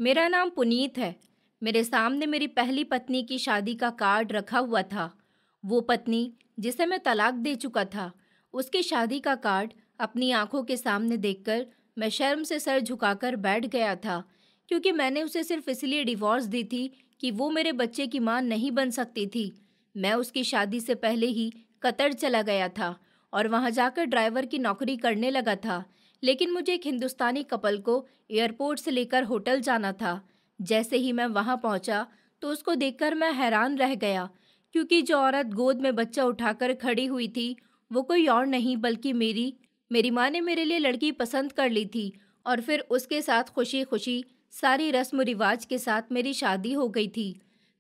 मेरा नाम पुनीत है। मेरे सामने मेरी पहली पत्नी की शादी का कार्ड रखा हुआ था। वो पत्नी जिसे मैं तलाक दे चुका था, उसकी शादी का कार्ड अपनी आंखों के सामने देखकर मैं शर्म से सर झुकाकर बैठ गया था, क्योंकि मैंने उसे सिर्फ इसलिए डिवोर्स दी थी कि वो मेरे बच्चे की मां नहीं बन सकती थी। मैं उसकी शादी से पहले ही कतर चला गया था और वहां जाकर ड्राइवर की नौकरी करने लगा था। लेकिन मुझे एक हिंदुस्तानी कपल को एयरपोर्ट से लेकर होटल जाना था। जैसे ही मैं वहां पहुंचा तो उसको देखकर मैं हैरान रह गया, क्योंकि जो औरत गोद में बच्चा उठाकर खड़ी हुई थी वो कोई और नहीं बल्कि मेरी मेरी माँ ने मेरे लिए लड़की पसंद कर ली थी और फिर उसके साथ खुशी खुशी सारी रस्म रिवाज के साथ मेरी शादी हो गई थी।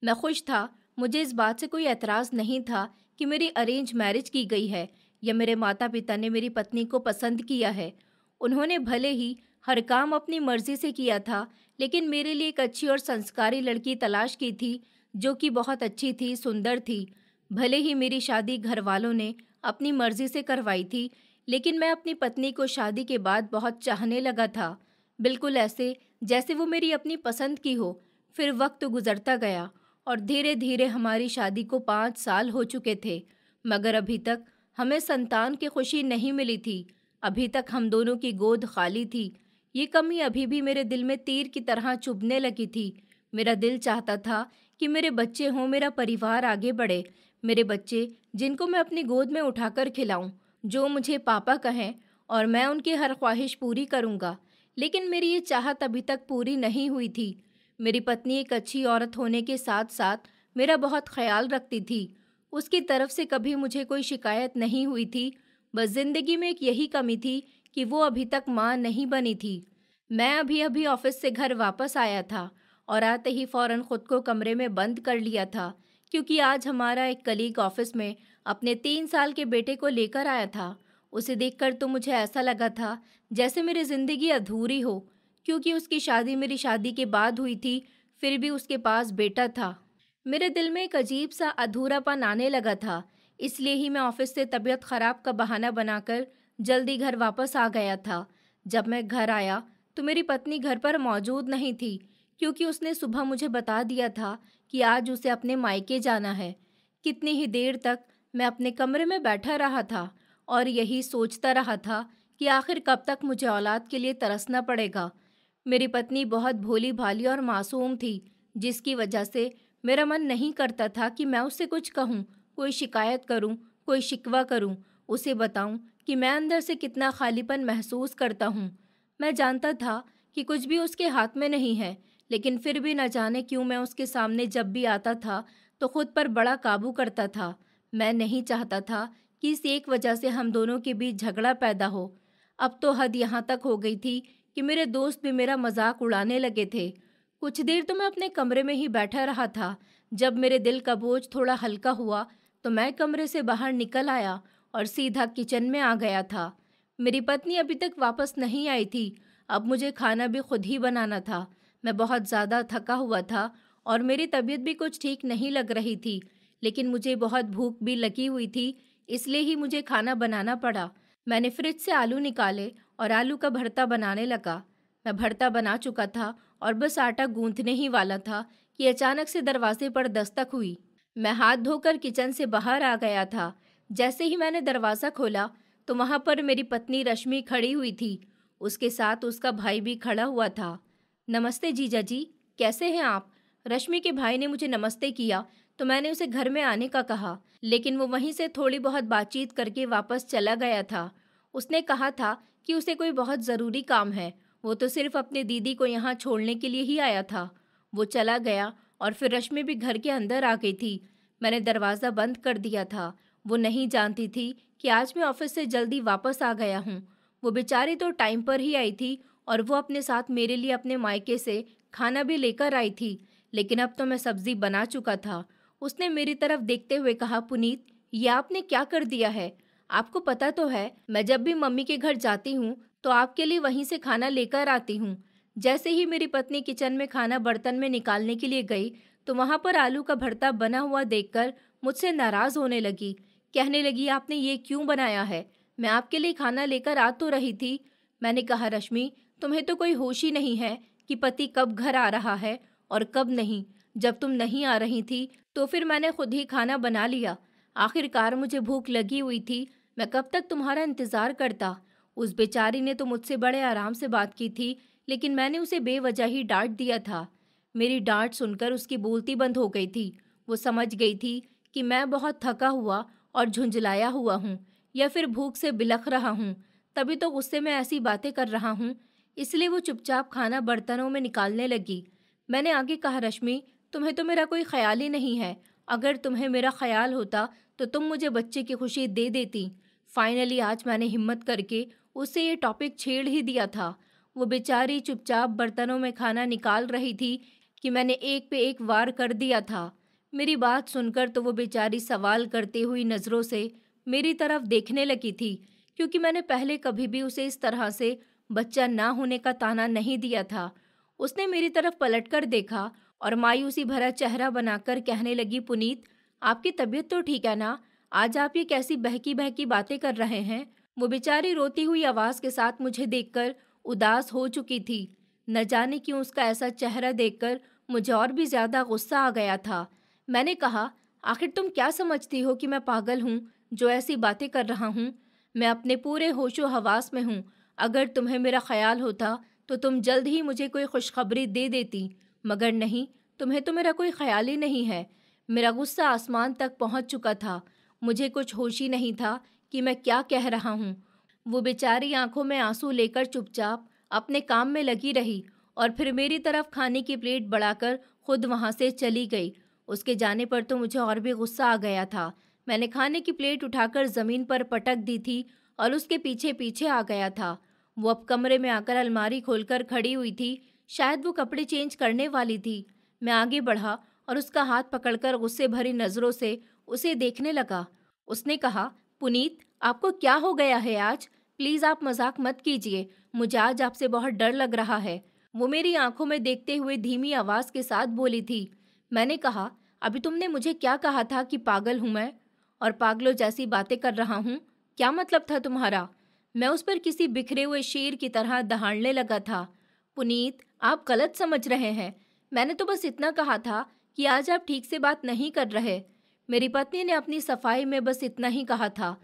मैं खुश था। मुझे इस बात से कोई एतराज़ नहीं था कि मेरी अरेंज मैरिज की गई है या मेरे माता पिता ने मेरी पत्नी को पसंद किया है। उन्होंने भले ही हर काम अपनी मर्जी से किया था, लेकिन मेरे लिए एक अच्छी और संस्कारी लड़की तलाश की थी, जो कि बहुत अच्छी थी, सुंदर थी। भले ही मेरी शादी घर वालों ने अपनी मर्जी से करवाई थी, लेकिन मैं अपनी पत्नी को शादी के बाद बहुत चाहने लगा था, बिल्कुल ऐसे जैसे वो मेरी अपनी पसंद की हो। फिर वक्त गुजरता गया और धीरे धीरे हमारी शादी को 5 साल हो चुके थे, मगर अभी तक हमें संतान की खुशी नहीं मिली थी। अभी तक हम दोनों की गोद खाली थी। ये कमी अभी भी मेरे दिल में तीर की तरह चुभने लगी थी। मेरा दिल चाहता था कि मेरे बच्चे हों, मेरा परिवार आगे बढ़े। मेरे बच्चे जिनको मैं अपनी गोद में उठाकर खिलाऊं, जो मुझे पापा कहें, और मैं उनकी हर ख्वाहिश पूरी करूंगा। लेकिन मेरी ये चाहत अभी तक पूरी नहीं हुई थी। मेरी पत्नी एक अच्छी औरत होने के साथ साथ मेरा बहुत ख्याल रखती थी। उसकी तरफ से कभी मुझे कोई शिकायत नहीं हुई थी। बस जिंदगी में एक यही कमी थी कि वो अभी तक माँ नहीं बनी थी। मैं अभी अभी ऑफिस से घर वापस आया था और आते ही फौरन खुद को कमरे में बंद कर लिया था, क्योंकि आज हमारा एक कलीग ऑफिस में अपने 3 साल के बेटे को लेकर आया था। उसे देखकर तो मुझे ऐसा लगा था जैसे मेरी जिंदगी अधूरी हो, क्योंकि उसकी शादी मेरी शादी के बाद हुई थी, फिर भी उसके पास बेटा था। मेरे दिल में एक अजीब सा अधूरापन आने लगा था। इसलिए ही मैं ऑफिस से तबीयत खराब का बहाना बनाकर जल्दी घर वापस आ गया था। जब मैं घर आया तो मेरी पत्नी घर पर मौजूद नहीं थी, क्योंकि उसने सुबह मुझे बता दिया था कि आज उसे अपने मायके जाना है। कितनी ही देर तक मैं अपने कमरे में बैठा रहा था और यही सोचता रहा था कि आखिर कब तक मुझे औलाद के लिए तरसना पड़ेगा। मेरी पत्नी बहुत भोली भाली और मासूम थी, जिसकी वजह से मेरा मन नहीं करता था कि मैं उससे कुछ कहूँ, कोई शिकायत करूँ, कोई शिकवा करूँ, उसे बताऊँ कि मैं अंदर से कितना खालीपन महसूस करता हूँ। मैं जानता था कि कुछ भी उसके हाथ में नहीं है, लेकिन फिर भी न जाने क्यों मैं उसके सामने जब भी आता था तो खुद पर बड़ा काबू करता था। मैं नहीं चाहता था कि इस एक वजह से हम दोनों के बीच झगड़ा पैदा हो। अब तो हद यहाँ तक हो गई थी कि मेरे दोस्त भी मेरा मजाक उड़ाने लगे थे। कुछ देर तो मैं अपने कमरे में ही बैठा रहा था। जब मेरे दिल का बोझ थोड़ा हल्का हुआ तो मैं कमरे से बाहर निकल आया और सीधा किचन में आ गया था। मेरी पत्नी अभी तक वापस नहीं आई थी। अब मुझे खाना भी खुद ही बनाना था। मैं बहुत ज़्यादा थका हुआ था और मेरी तबीयत भी कुछ ठीक नहीं लग रही थी, लेकिन मुझे बहुत भूख भी लगी हुई थी, इसलिए ही मुझे खाना बनाना पड़ा। मैंने फ्रिज से आलू निकाले और आलू का भरता बनाने लगा। मैं भरता बना चुका था और बस आटा गूंथने ही वाला था कि अचानक से दरवाजे पर दस्तक हुई। मैं हाथ धोकर किचन से बाहर आ गया था। जैसे ही मैंने दरवाज़ा खोला तो वहाँ पर मेरी पत्नी रश्मि खड़ी हुई थी। उसके साथ उसका भाई भी खड़ा हुआ था। नमस्ते जीजा जी, कैसे हैं आप? रश्मि के भाई ने मुझे नमस्ते किया तो मैंने उसे घर में आने का कहा, लेकिन वो वहीं से थोड़ी बहुत बातचीत करके वापस चला गया था। उसने कहा था कि उसे कोई बहुत ज़रूरी काम है। वो तो सिर्फ अपनी दीदी को यहाँ छोड़ने के लिए ही आया था। वो चला गया और फिर रश्मि भी घर के अंदर आ गई थी। मैंने दरवाज़ा बंद कर दिया था। वो नहीं जानती थी कि आज मैं ऑफिस से जल्दी वापस आ गया हूँ। वो बेचारी तो टाइम पर ही आई थी और वो अपने साथ मेरे लिए अपने मायके से खाना भी लेकर आई थी, लेकिन अब तो मैं सब्जी बना चुका था। उसने मेरी तरफ देखते हुए कहा, पुनीत, ये आपने क्या कर दिया है? आपको पता तो है मैं जब भी मम्मी के घर जाती हूँ तो आपके लिए वहीं से खाना लेकर आती हूँ। जैसे ही मेरी पत्नी किचन में खाना बर्तन में निकालने के लिए गई तो वहाँ पर आलू का भरता बना हुआ देखकर मुझसे नाराज़ होने लगी। कहने लगी, आपने ये क्यों बनाया है? मैं आपके लिए खाना लेकर आ तो रही थी। मैंने कहा, रश्मि, तुम्हें तो कोई होश ही नहीं है कि पति कब घर आ रहा है और कब नहीं। जब तुम नहीं आ रही थी तो फिर मैंने खुद ही खाना बना लिया। आखिरकार मुझे भूख लगी हुई थी, मैं कब तक तुम्हारा इंतज़ार करता। उस बेचारी ने तो मुझसे बड़े आराम से बात की थी, लेकिन मैंने उसे बेवजह ही डांट दिया था। मेरी डांट सुनकर उसकी बोलती बंद हो गई थी। वो समझ गई थी कि मैं बहुत थका हुआ और झुंझलाया हुआ हूँ, या फिर भूख से बिलख रहा हूँ, तभी तो गुस्से में ऐसी बातें कर रहा हूँ। इसलिए वो चुपचाप खाना बर्तनों में निकालने लगी। मैंने आगे कहा, रश्मि, तुम्हें तो मेरा कोई ख्याल ही नहीं है। अगर तुम्हें मेरा ख्याल होता तो तुम मुझे बच्चे की खुशी दे देती। फाइनली आज मैंने हिम्मत करके उससे ये टॉपिक छेड़ ही दिया था। वो बेचारी चुपचाप बर्तनों में खाना निकाल रही थी कि मैंने एक पे एक वार कर दिया था। मेरी बात सुनकर तो वो बेचारी सवाल करती हुई नज़रों से मेरी तरफ देखने लगी थी, क्योंकि मैंने पहले कभी भी उसे इस तरह से बच्चा ना होने का ताना नहीं दिया था। उसने मेरी तरफ पलटकर देखा और मायूसी भरा चेहरा बनाकर कहने लगी, पुनीत, आपकी तबीयत तो ठीक है ना? आज आप ये कैसी बहकी बहकी बातें कर रहे हैं? वो बेचारी रोती हुई आवाज़ के साथ मुझे देखकर उदास हो चुकी थी। न जाने क्यों उसका ऐसा चेहरा देखकर मुझे और भी ज़्यादा गुस्सा आ गया था। मैंने कहा, आखिर तुम क्या समझती हो कि मैं पागल हूँ जो ऐसी बातें कर रहा हूँ? मैं अपने पूरे होशो हवास में हूँ। अगर तुम्हें मेरा ख्याल होता तो तुम जल्द ही मुझे कोई खुशखबरी दे देती, मगर नहीं, तुम्हें तो मेरा कोई ख्याल ही नहीं है। मेरा गुस्सा आसमान तक पहुँच चुका था। मुझे कुछ होश ही नहीं था कि मैं क्या कह रहा हूँ। वो बेचारी आंखों में आंसू लेकर चुपचाप अपने काम में लगी रही और फिर मेरी तरफ खाने की प्लेट बढ़ाकर खुद वहाँ से चली गई। उसके जाने पर तो मुझे और भी गुस्सा आ गया था। मैंने खाने की प्लेट उठाकर ज़मीन पर पटक दी थी और उसके पीछे पीछे आ गया था। वो अब कमरे में आकर अलमारी खोलकर खड़ी हुई थी। शायद वो कपड़े चेंज करने वाली थी। मैं आगे बढ़ा और उसका हाथ पकड़कर गुस्से भरी नज़रों से उसे देखने लगा। उसने कहा, पुनीत, आपको क्या हो गया है आज? प्लीज़ आप मजाक मत कीजिए। मुझे आज आपसे बहुत डर लग रहा है। वो मेरी आंखों में देखते हुए धीमी आवाज़ के साथ बोली थी। मैंने कहा, अभी तुमने मुझे क्या कहा था कि पागल हूँ मैं और पागलों जैसी बातें कर रहा हूँ? क्या मतलब था तुम्हारा? मैं उस पर किसी बिखरे हुए शेर की तरह दहाड़ने लगा था। पुनीत, आप गलत समझ रहे हैं। मैंने तो बस इतना कहा था कि आज आप ठीक से बात नहीं कर रहे। मेरी पत्नी ने अपनी सफाई में बस इतना ही कहा था,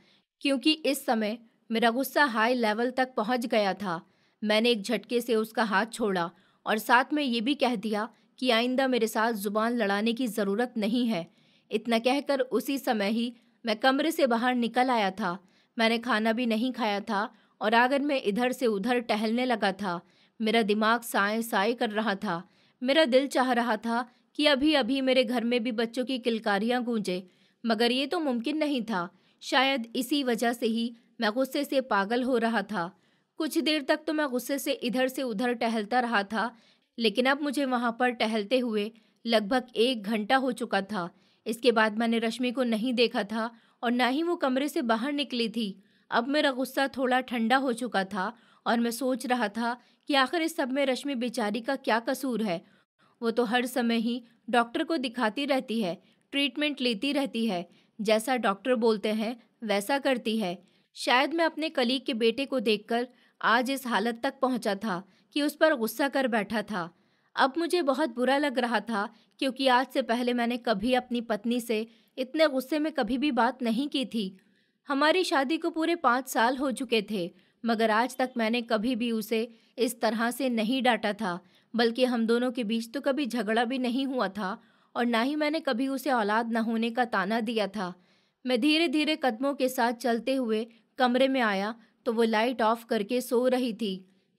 क्योंकि इस समय मेरा गुस्सा हाई लेवल तक पहुंच गया था। मैंने एक झटके से उसका हाथ छोड़ा और साथ में ये भी कह दिया कि आइंदा मेरे साथ जुबान लड़ाने की ज़रूरत नहीं है। इतना कहकर उसी समय ही मैं कमरे से बाहर निकल आया था। मैंने खाना भी नहीं खाया था और आंगन में इधर से उधर टहलने लगा था। मेरा दिमाग साए साए कर रहा था। मेरा दिल चाह रहा था कि अभी अभी मेरे घर में भी बच्चों की किलकारियां गूंजे, मगर ये तो मुमकिन नहीं था। शायद इसी वजह से ही मैं गुस्से से पागल हो रहा था। कुछ देर तक तो मैं गुस्से से इधर से उधर टहलता रहा था, लेकिन अब मुझे वहाँ पर टहलते हुए लगभग 1 घंटा हो चुका था। इसके बाद मैंने रश्मि को नहीं देखा था और ना ही वो कमरे से बाहर निकली थी। अब मेरा गुस्सा थोड़ा ठंडा हो चुका था और मैं सोच रहा था कि आखिर इस सब में रश्मि बेचारी का क्या कसूर है। वो तो हर समय ही डॉक्टर को दिखाती रहती है, ट्रीटमेंट लेती रहती है, जैसा डॉक्टर बोलते हैं वैसा करती है। शायद मैं अपने कलीग के बेटे को देखकर आज इस हालत तक पहुंचा था कि उस पर गुस्सा कर बैठा था। अब मुझे बहुत बुरा लग रहा था, क्योंकि आज से पहले मैंने कभी अपनी पत्नी से इतने गुस्से में कभी भी बात नहीं की थी। हमारी शादी को पूरे 5 साल हो चुके थे, मगर आज तक मैंने कभी भी उसे इस तरह से नहीं डांटा था। बल्कि हम दोनों के बीच तो कभी झगड़ा भी नहीं हुआ था और ना ही मैंने कभी उसे औलाद न होने का ताना दिया था। मैं धीरे धीरे कदमों के साथ चलते हुए कमरे में आया तो वो लाइट ऑफ करके सो रही थी।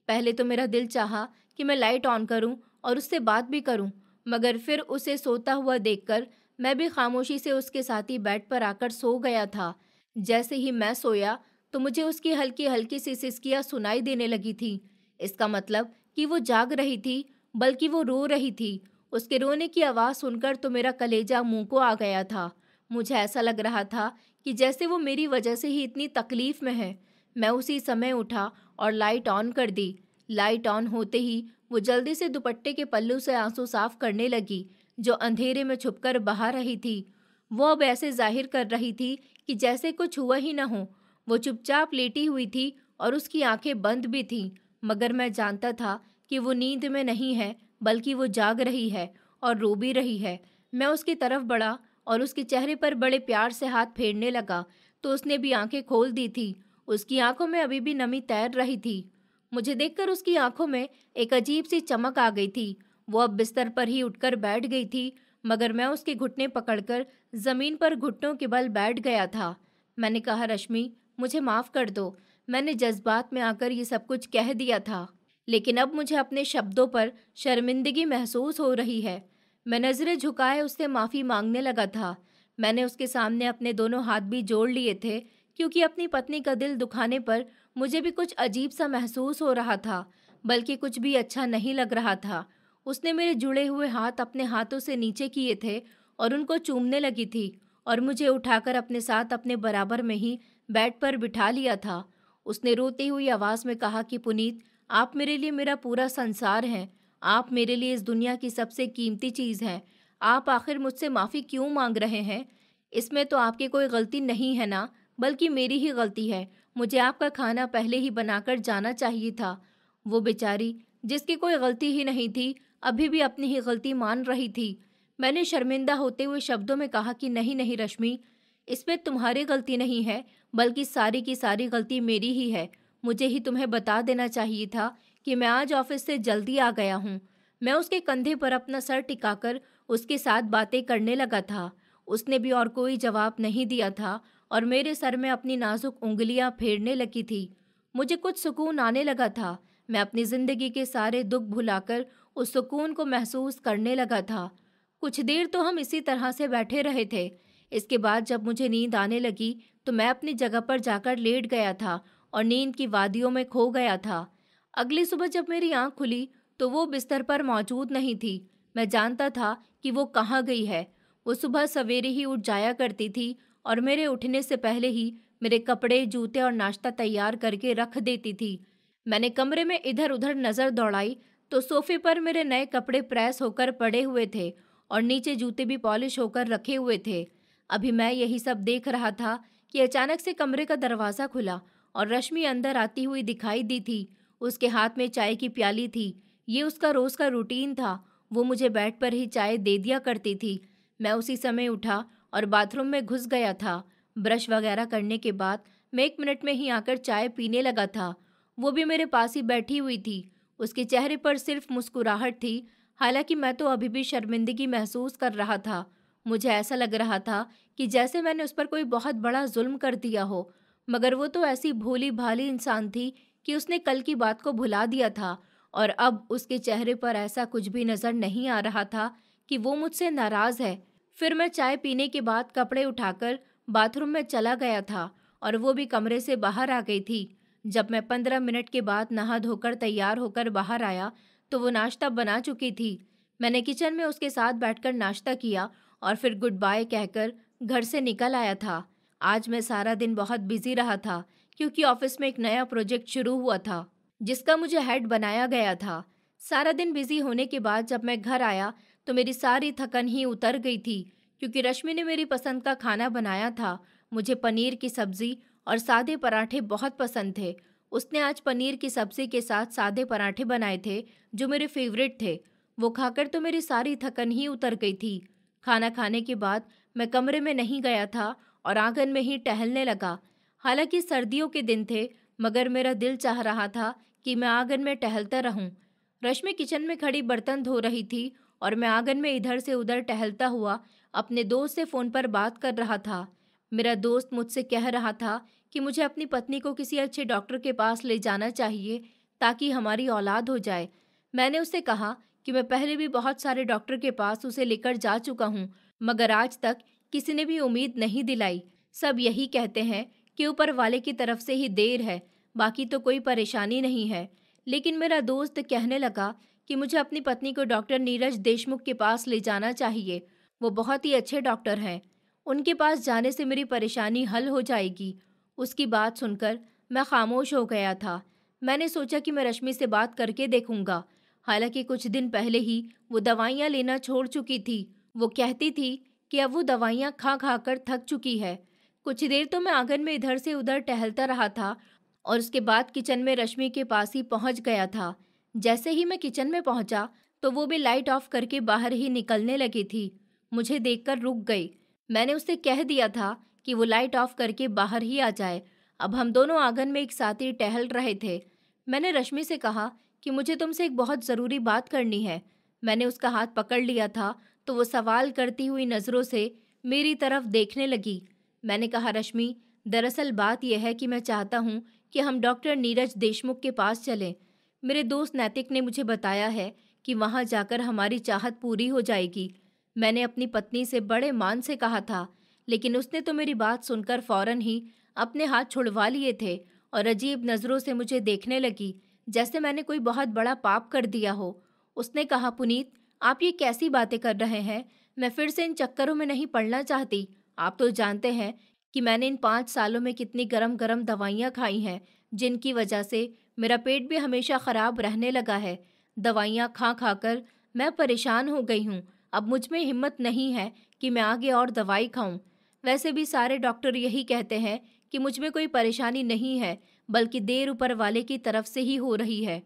पहले तो मेरा दिल चाहा कि मैं लाइट ऑन करूं और उससे बात भी करूं, मगर फिर उसे सोता हुआ देखकर मैं भी खामोशी से उसके साथ ही बेड पर आकर सो गया था। जैसे ही मैं सोया तो मुझे उसकी हल्की हल्की सी सिसकियां सुनाई देने लगी थी। इसका मतलब कि वो जाग रही थी, बल्कि वो रो रही थी। उसके रोने की आवाज़ सुनकर तो मेरा कलेजा मुंह को आ गया था। मुझे ऐसा लग रहा था कि जैसे वो मेरी वजह से ही इतनी तकलीफ में है। मैं उसी समय उठा और लाइट ऑन कर दी। लाइट ऑन होते ही वो जल्दी से दुपट्टे के पल्लू से आंसू साफ करने लगी, जो अंधेरे में छुपकर बहा रही थी। वो अब ऐसे जाहिर कर रही थी कि जैसे कुछ हुआ ही न हो। वो चुपचाप लेटी हुई थी और उसकी आंखें बंद भी थीं, मगर मैं जानता था कि वो नींद में नहीं है, बल्कि वो जाग रही है और रो भी रही है। मैं उसकी तरफ बढ़ा और उसके चेहरे पर बड़े प्यार से हाथ फेरने लगा तो उसने भी आंखें खोल दी थी। उसकी आंखों में अभी भी नमी तैर रही थी। मुझे देखकर उसकी आंखों में एक अजीब सी चमक आ गई थी। वो अब बिस्तर पर ही उठकर बैठ गई थी, मगर मैं उसके घुटने पकड़कर जमीन पर घुटनों के बल बैठ गया था। मैंने कहा, रश्मि, मुझे माफ कर दो। मैंने जज्बात में आकर ये सब कुछ कह दिया था, लेकिन अब मुझे अपने शब्दों पर शर्मिंदगी महसूस हो रही है। मैं नजरें झुकाए उससे माफी मांगने लगा था। मैंने उसके सामने अपने दोनों हाथ भी जोड़ लिए थे, क्योंकि अपनी पत्नी का दिल दुखाने पर मुझे भी कुछ अजीब सा महसूस हो रहा था, बल्कि कुछ भी अच्छा नहीं लग रहा था। उसने मेरे जुड़े हुए हाथ अपने हाथों से नीचे किए थे और उनको चूमने लगी थी और मुझे उठाकर अपने साथ अपने बराबर में ही बेड पर बिठा लिया था। उसने रोती हुई आवाज में कहा कि पुनीत, आप मेरे लिए मेरा पूरा संसार हैं। आप मेरे लिए इस दुनिया की सबसे कीमती चीज़ हैं। आप आखिर मुझसे माफ़ी क्यों मांग रहे हैं? इसमें तो आपकी कोई गलती नहीं है ना, बल्कि मेरी ही गलती है। मुझे आपका खाना पहले ही बनाकर जाना चाहिए था। वो बेचारी, जिसकी कोई गलती ही नहीं थी, अभी भी अपनी ही गलती मान रही थी। मैंने शर्मिंदा होते हुए शब्दों में कहा कि नहीं नहीं रश्मि, इसमें तुम्हारी गलती नहीं है, बल्कि सारी की सारी गलती मेरी ही है। मुझे ही तुम्हें बता देना चाहिए था कि मैं आज ऑफिस से जल्दी आ गया हूँ। मैं उसके कंधे पर अपना सर टिकाकर उसके साथ बातें करने लगा था। उसने भी और कोई जवाब नहीं दिया था और मेरे सर में अपनी नाजुक उंगलियां फेरने लगी थी। मुझे कुछ सुकून आने लगा था। मैं अपनी जिंदगी के सारे दुख भुलाकर उस सुकून को महसूस करने लगा था। कुछ देर तो हम इसी तरह से बैठे रहे थे। इसके बाद जब मुझे नींद आने लगी तो मैं अपनी जगह पर जाकर लेट गया था और नींद की वादियों में खो गया था। अगली सुबह जब मेरी आंख खुली तो वो बिस्तर पर मौजूद नहीं थी। मैं जानता था कि वो कहाँ गई है। वो सुबह सवेरे ही उठ जाया करती थी और मेरे उठने से पहले ही मेरे कपड़े, जूते और नाश्ता तैयार करके रख देती थी। मैंने कमरे में इधर उधर नज़र दौड़ाई तो सोफे पर मेरे नए कपड़े प्रेस होकर पड़े हुए थे और नीचे जूते भी पॉलिश होकर रखे हुए थे। अभी मैं यही सब देख रहा था कि अचानक से कमरे का दरवाज़ा खुला और रश्मि अंदर आती हुई दिखाई दी थी। उसके हाथ में चाय की प्याली थी। ये उसका रोज़ का रूटीन था। वो मुझे बेड पर ही चाय दे दिया करती थी। मैं उसी समय उठा और बाथरूम में घुस गया था। ब्रश वगैरह करने के बाद मैं 1 मिनट में ही आकर चाय पीने लगा था। वो भी मेरे पास ही बैठी हुई थी। उसके चेहरे पर सिर्फ मुस्कुराहट थी। हालांकि मैं तो अभी भी शर्मिंदगी महसूस कर रहा था। मुझे ऐसा लग रहा था कि जैसे मैंने उस पर कोई बहुत बड़ा जुल्म कर दिया हो, मगर वो तो ऐसी भोली भाली इंसान थी कि उसने कल की बात को भुला दिया था और अब उसके चेहरे पर ऐसा कुछ भी नजर नहीं आ रहा था कि वो मुझसे नाराज है। फिर मैं चाय पीने के बाद कपड़े उठाकर बाथरूम में चला गया था और वो भी कमरे से बाहर आ गई थी। जब मैं 15 मिनट के बाद नहा धोकर तैयार होकर बाहर आया तो वो नाश्ता बना चुकी थी। मैंने किचन में उसके साथ बैठकर नाश्ता किया और फिर गुड बाय कहकर घर से निकल आया था। आज मैं सारा दिन बहुत बिजी रहा था, क्योंकि ऑफिस में एक नया प्रोजेक्ट शुरू हुआ था जिसका मुझे हेड बनाया गया था। सारा दिन बिजी होने के बाद जब मैं घर आया तो मेरी सारी थकन ही उतर गई थी, क्योंकि रश्मि ने मेरी पसंद का खाना बनाया था। मुझे पनीर की सब्जी और सादे पराठे बहुत पसंद थे। उसने आज पनीर की सब्जी के साथ सादे पराठे बनाए थे जो मेरे फेवरेट थे। वो खाकर तो मेरी सारी थकन ही उतर गई थी। खाना खाने के बाद मैं कमरे में नहीं गया था और आंगन में ही टहलने लगा। हालांकि सर्दियों के दिन थे, मगर मेरा दिल चाह रहा था कि मैं आंगन में टहलता रहूं। रश्मि किचन में खड़ी बर्तन धो रही थी और मैं आंगन में इधर से उधर टहलता हुआ अपने दोस्त से फ़ोन पर बात कर रहा था। मेरा दोस्त मुझसे कह रहा था कि मुझे अपनी पत्नी को किसी अच्छे डॉक्टर के पास ले जाना चाहिए ताकि हमारी औलाद हो जाए। मैंने उससे कहा कि मैं पहले भी बहुत सारे डॉक्टर के पास उसे लेकर जा चुका हूँ, मगर आज तक किसी ने भी उम्मीद नहीं दिलाई। सब यही कहते हैं कि ऊपर वाले की तरफ से ही देर है, बाकी तो कोई परेशानी नहीं है। लेकिन मेरा दोस्त कहने लगा कि मुझे अपनी पत्नी को डॉक्टर नीरज देशमुख के पास ले जाना चाहिए। वो बहुत ही अच्छे डॉक्टर हैं। उनके पास जाने से मेरी परेशानी हल हो जाएगी। उसकी बात सुनकर मैं खामोश हो गया था। मैंने सोचा कि मैं रश्मि से बात करके देखूंगा। हालांकि कुछ दिन पहले ही वो दवाइयाँ लेना छोड़ चुकी थी। वो कहती थी कि अब वो दवाइयाँ खा खा कर थक चुकी है। कुछ देर तो मैं आंगन में इधर से उधर टहलता रहा था और उसके बाद किचन में रश्मि के पास ही पहुंच गया था। जैसे ही मैं किचन में पहुंचा तो वो भी लाइट ऑफ करके बाहर ही निकलने लगी थी। मुझे देखकर रुक गई। मैंने उससे कह दिया था कि वो लाइट ऑफ करके बाहर ही आ जाए। अब हम दोनों आंगन में एक साथ ही टहल रहे थे। मैंने रश्मि से कहा कि मुझे तुमसे एक बहुत ज़रूरी बात करनी है। मैंने उसका हाथ पकड़ लिया था तो वो सवाल करती हुई नज़रों से मेरी तरफ देखने लगी। मैंने कहा, रश्मि, दरअसल बात यह है कि मैं चाहता हूँ कि हम डॉक्टर नीरज देशमुख के पास चलें। मेरे दोस्त नैतिक ने मुझे बताया है कि वहाँ जाकर हमारी चाहत पूरी हो जाएगी। मैंने अपनी पत्नी से बड़े मान से कहा था, लेकिन उसने तो मेरी बात सुनकर फौरन ही अपने हाथ छुड़वा लिए थे और अजीब नज़रों से मुझे देखने लगी, जैसे मैंने कोई बहुत बड़ा पाप कर दिया हो। उसने कहा, पुनीत, आप ये कैसी बातें कर रहे हैं? मैं फिर से इन चक्करों में नहीं पड़ना चाहती। आप तो जानते हैं कि मैंने इन 5 सालों में कितनी गरम गरम दवाइयाँ खाई हैं, जिनकी वजह से मेरा पेट भी हमेशा ख़राब रहने लगा है। दवाइयाँ खा खा कर मैं परेशान हो गई हूँ। अब मुझ में हिम्मत नहीं है कि मैं आगे और दवाई खाऊं। वैसे भी सारे डॉक्टर यही कहते हैं कि मुझ में कोई परेशानी नहीं है, बल्कि देर ऊपर वाले की तरफ से ही हो रही है।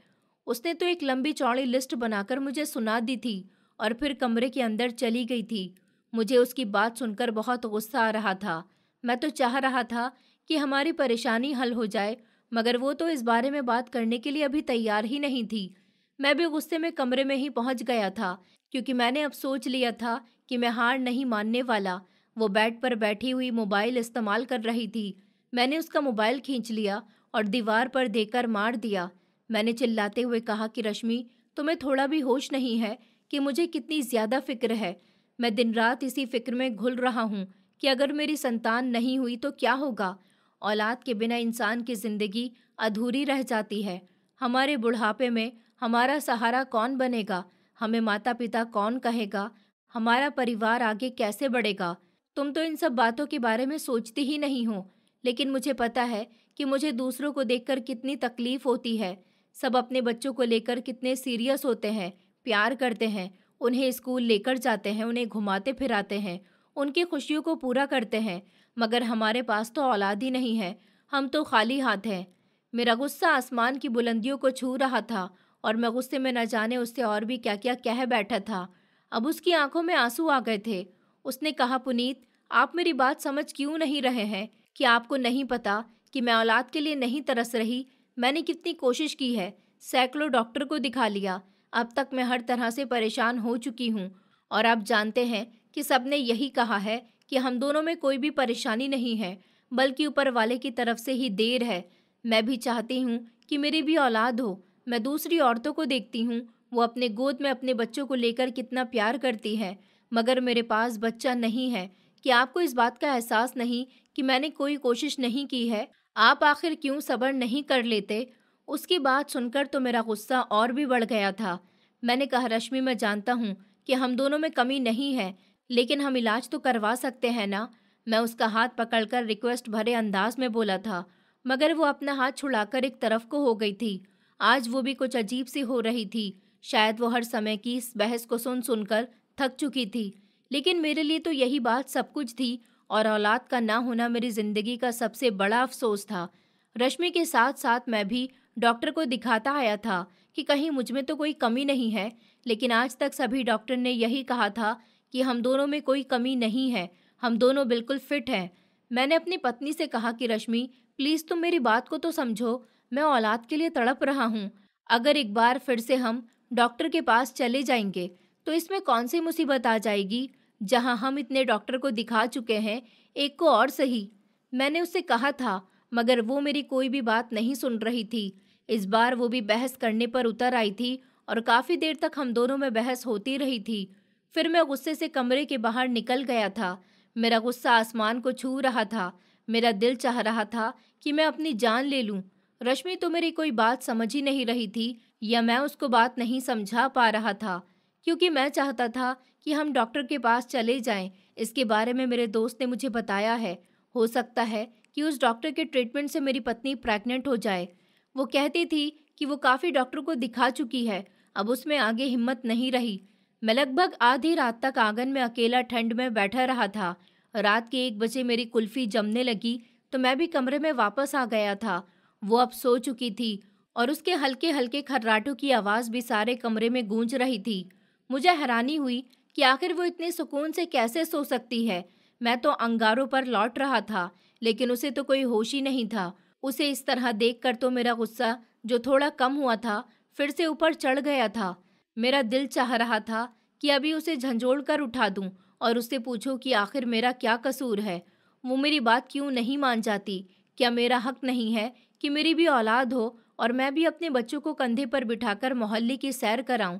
उसने तो एक लंबी चौड़ी लिस्ट बनाकर मुझे सुना दी थी और फिर कमरे के अंदर चली गई थी। मुझे उसकी बात सुनकर बहुत गुस्सा आ रहा था। मैं तो चाह रहा था कि हमारी परेशानी हल हो जाए, मगर वो तो इस बारे में बात करने के लिए अभी तैयार ही नहीं थी। मैं भी गुस्से में कमरे में ही पहुंच गया था, क्योंकि मैंने अब सोच लिया था कि मैं हार नहीं मानने वाला। वो बेड पर बैठी हुई मोबाइल इस्तेमाल कर रही थी। मैंने उसका मोबाइल खींच लिया और दीवार पर देकर मार दिया। मैंने चिल्लाते हुए कहा कि रश्मि, तुम्हें थोड़ा भी होश नहीं है कि मुझे कितनी ज़्यादा फिक्र है। मैं दिन रात इसी फिक्र में घुल रहा हूँ कि अगर मेरी संतान नहीं हुई तो क्या होगा। औलाद के बिना इंसान की ज़िंदगी अधूरी रह जाती है। हमारे बुढ़ापे में हमारा सहारा कौन बनेगा? हमें माता पिता कौन कहेगा? हमारा परिवार आगे कैसे बढ़ेगा? तुम तो इन सब बातों के बारे में सोचती ही नहीं हो, लेकिन मुझे पता है कि मुझे दूसरों को देखकर कितनी तकलीफ होती है। सब अपने बच्चों को लेकर कितने सीरियस होते हैं, प्यार करते हैं, उन्हें स्कूल लेकर जाते हैं, उन्हें घुमाते फिराते हैं, उनकी खुशियों को पूरा करते हैं, मगर हमारे पास तो औलाद ही नहीं है। हम तो खाली हाथ हैं। मेरा गुस्सा आसमान की बुलंदियों को छू रहा था और मैं गुस्से में न जाने उससे और भी क्या क्या कह बैठा था। अब उसकी आंखों में आंसू आ गए थे। उसने कहा, पुनीत, आप मेरी बात समझ क्यों नहीं रहे हैं? कि आपको नहीं पता कि मैं औलाद के लिए नहीं तरस रही? मैंने कितनी कोशिश की है, सैकड़ों डॉक्टर को दिखा लिया। अब तक मैं हर तरह से परेशान हो चुकी हूँ और आप जानते हैं कि सबने यही कहा है कि हम दोनों में कोई भी परेशानी नहीं है, बल्कि ऊपर वाले की तरफ से ही देर है। मैं भी चाहती हूँ कि मेरी भी औलाद हो। मैं दूसरी औरतों को देखती हूँ, वो अपने गोद में अपने बच्चों को लेकर कितना प्यार करती हैं, मगर मेरे पास बच्चा नहीं है। कि आपको इस बात का एहसास नहीं कि मैंने कोई कोशिश नहीं की है? आप आखिर क्यों सब्र नहीं कर लेते? उसकी बात सुनकर तो मेरा गुस्सा और भी बढ़ गया था। मैंने कहा, रश्मि, मैं जानता हूँ कि हम दोनों में कमी नहीं है, लेकिन हम इलाज तो करवा सकते हैं ना? मैं उसका हाथ पकड़कर रिक्वेस्ट भरे अंदाज में बोला था, मगर वो अपना हाथ छुड़ाकर एक तरफ को हो गई थी। आज वो भी कुछ अजीब सी हो रही थी। शायद वो हर समय की इस बहस को सुन सुनकर थक चुकी थी, लेकिन मेरे लिए तो यही बात सब कुछ थी और औलाद का ना होना मेरी जिंदगी का सबसे बड़ा अफसोस था। रश्मि के साथ साथ मैं भी डॉक्टर को दिखाता आया था कि कहीं मुझ में तो कोई कमी नहीं है, लेकिन आज तक सभी डॉक्टर ने यही कहा था कि हम दोनों में कोई कमी नहीं है, हम दोनों बिल्कुल फिट हैं। मैंने अपनी पत्नी से कहा कि रश्मि, प्लीज़ तुम मेरी बात को तो समझो, मैं औलाद के लिए तड़प रहा हूँ। अगर एक बार फिर से हम डॉक्टर के पास चले जाएंगे तो इसमें कौन सी मुसीबत आ जाएगी? जहाँ हम इतने डॉक्टर को दिखा चुके हैं, एक को और सही। मैंने उससे कहा था, मगर वो मेरी कोई भी बात नहीं सुन रही थी। इस बार वो भी बहस करने पर उतर आई थी और काफ़ी देर तक हम दोनों में बहस होती रही थी। फिर मैं गुस्से से कमरे के बाहर निकल गया था। मेरा गुस्सा आसमान को छू रहा था। मेरा दिल चाह रहा था कि मैं अपनी जान ले लूं। रश्मि तो मेरी कोई बात समझ ही नहीं रही थी, या मैं उसको बात नहीं समझा पा रहा था, क्योंकि मैं चाहता था कि हम डॉक्टर के पास चले जाएं। इसके बारे में मेरे दोस्त ने मुझे बताया है। हो सकता है कि उस डॉक्टर के ट्रीटमेंट से मेरी पत्नी प्रेग्नेंट हो जाए। वो कहती थी कि वो काफ़ी डॉक्टर को दिखा चुकी है, अब उसमें आगे हिम्मत नहीं रही। मैं लगभग आधी रात तक आंगन में अकेला ठंड में बैठा रहा था। रात के 1 बजे मेरी कुल्फी जमने लगी तो मैं भी कमरे में वापस आ गया था। वो अब सो चुकी थी और उसके हल्के हल्के खर्राटों की आवाज़ भी सारे कमरे में गूंज रही थी। मुझे हैरानी हुई कि आखिर वो इतने सुकून से कैसे सो सकती है। मैं तो अंगारों पर लौट रहा था, लेकिन उसे तो कोई होश ही नहीं था। उसे इस तरह देखकर तो मेरा गुस्सा, जो थोड़ा कम हुआ था, फिर से ऊपर चढ़ गया था। मेरा दिल चाह रहा था कि अभी उसे झंझोड़ कर उठा दूं और उससे पूछूं कि आखिर मेरा क्या कसूर है। वो मेरी बात क्यों नहीं मान जाती? क्या मेरा हक नहीं है कि मेरी भी औलाद हो और मैं भी अपने बच्चों को कंधे पर बिठाकर मोहल्ले की सैर कराऊं?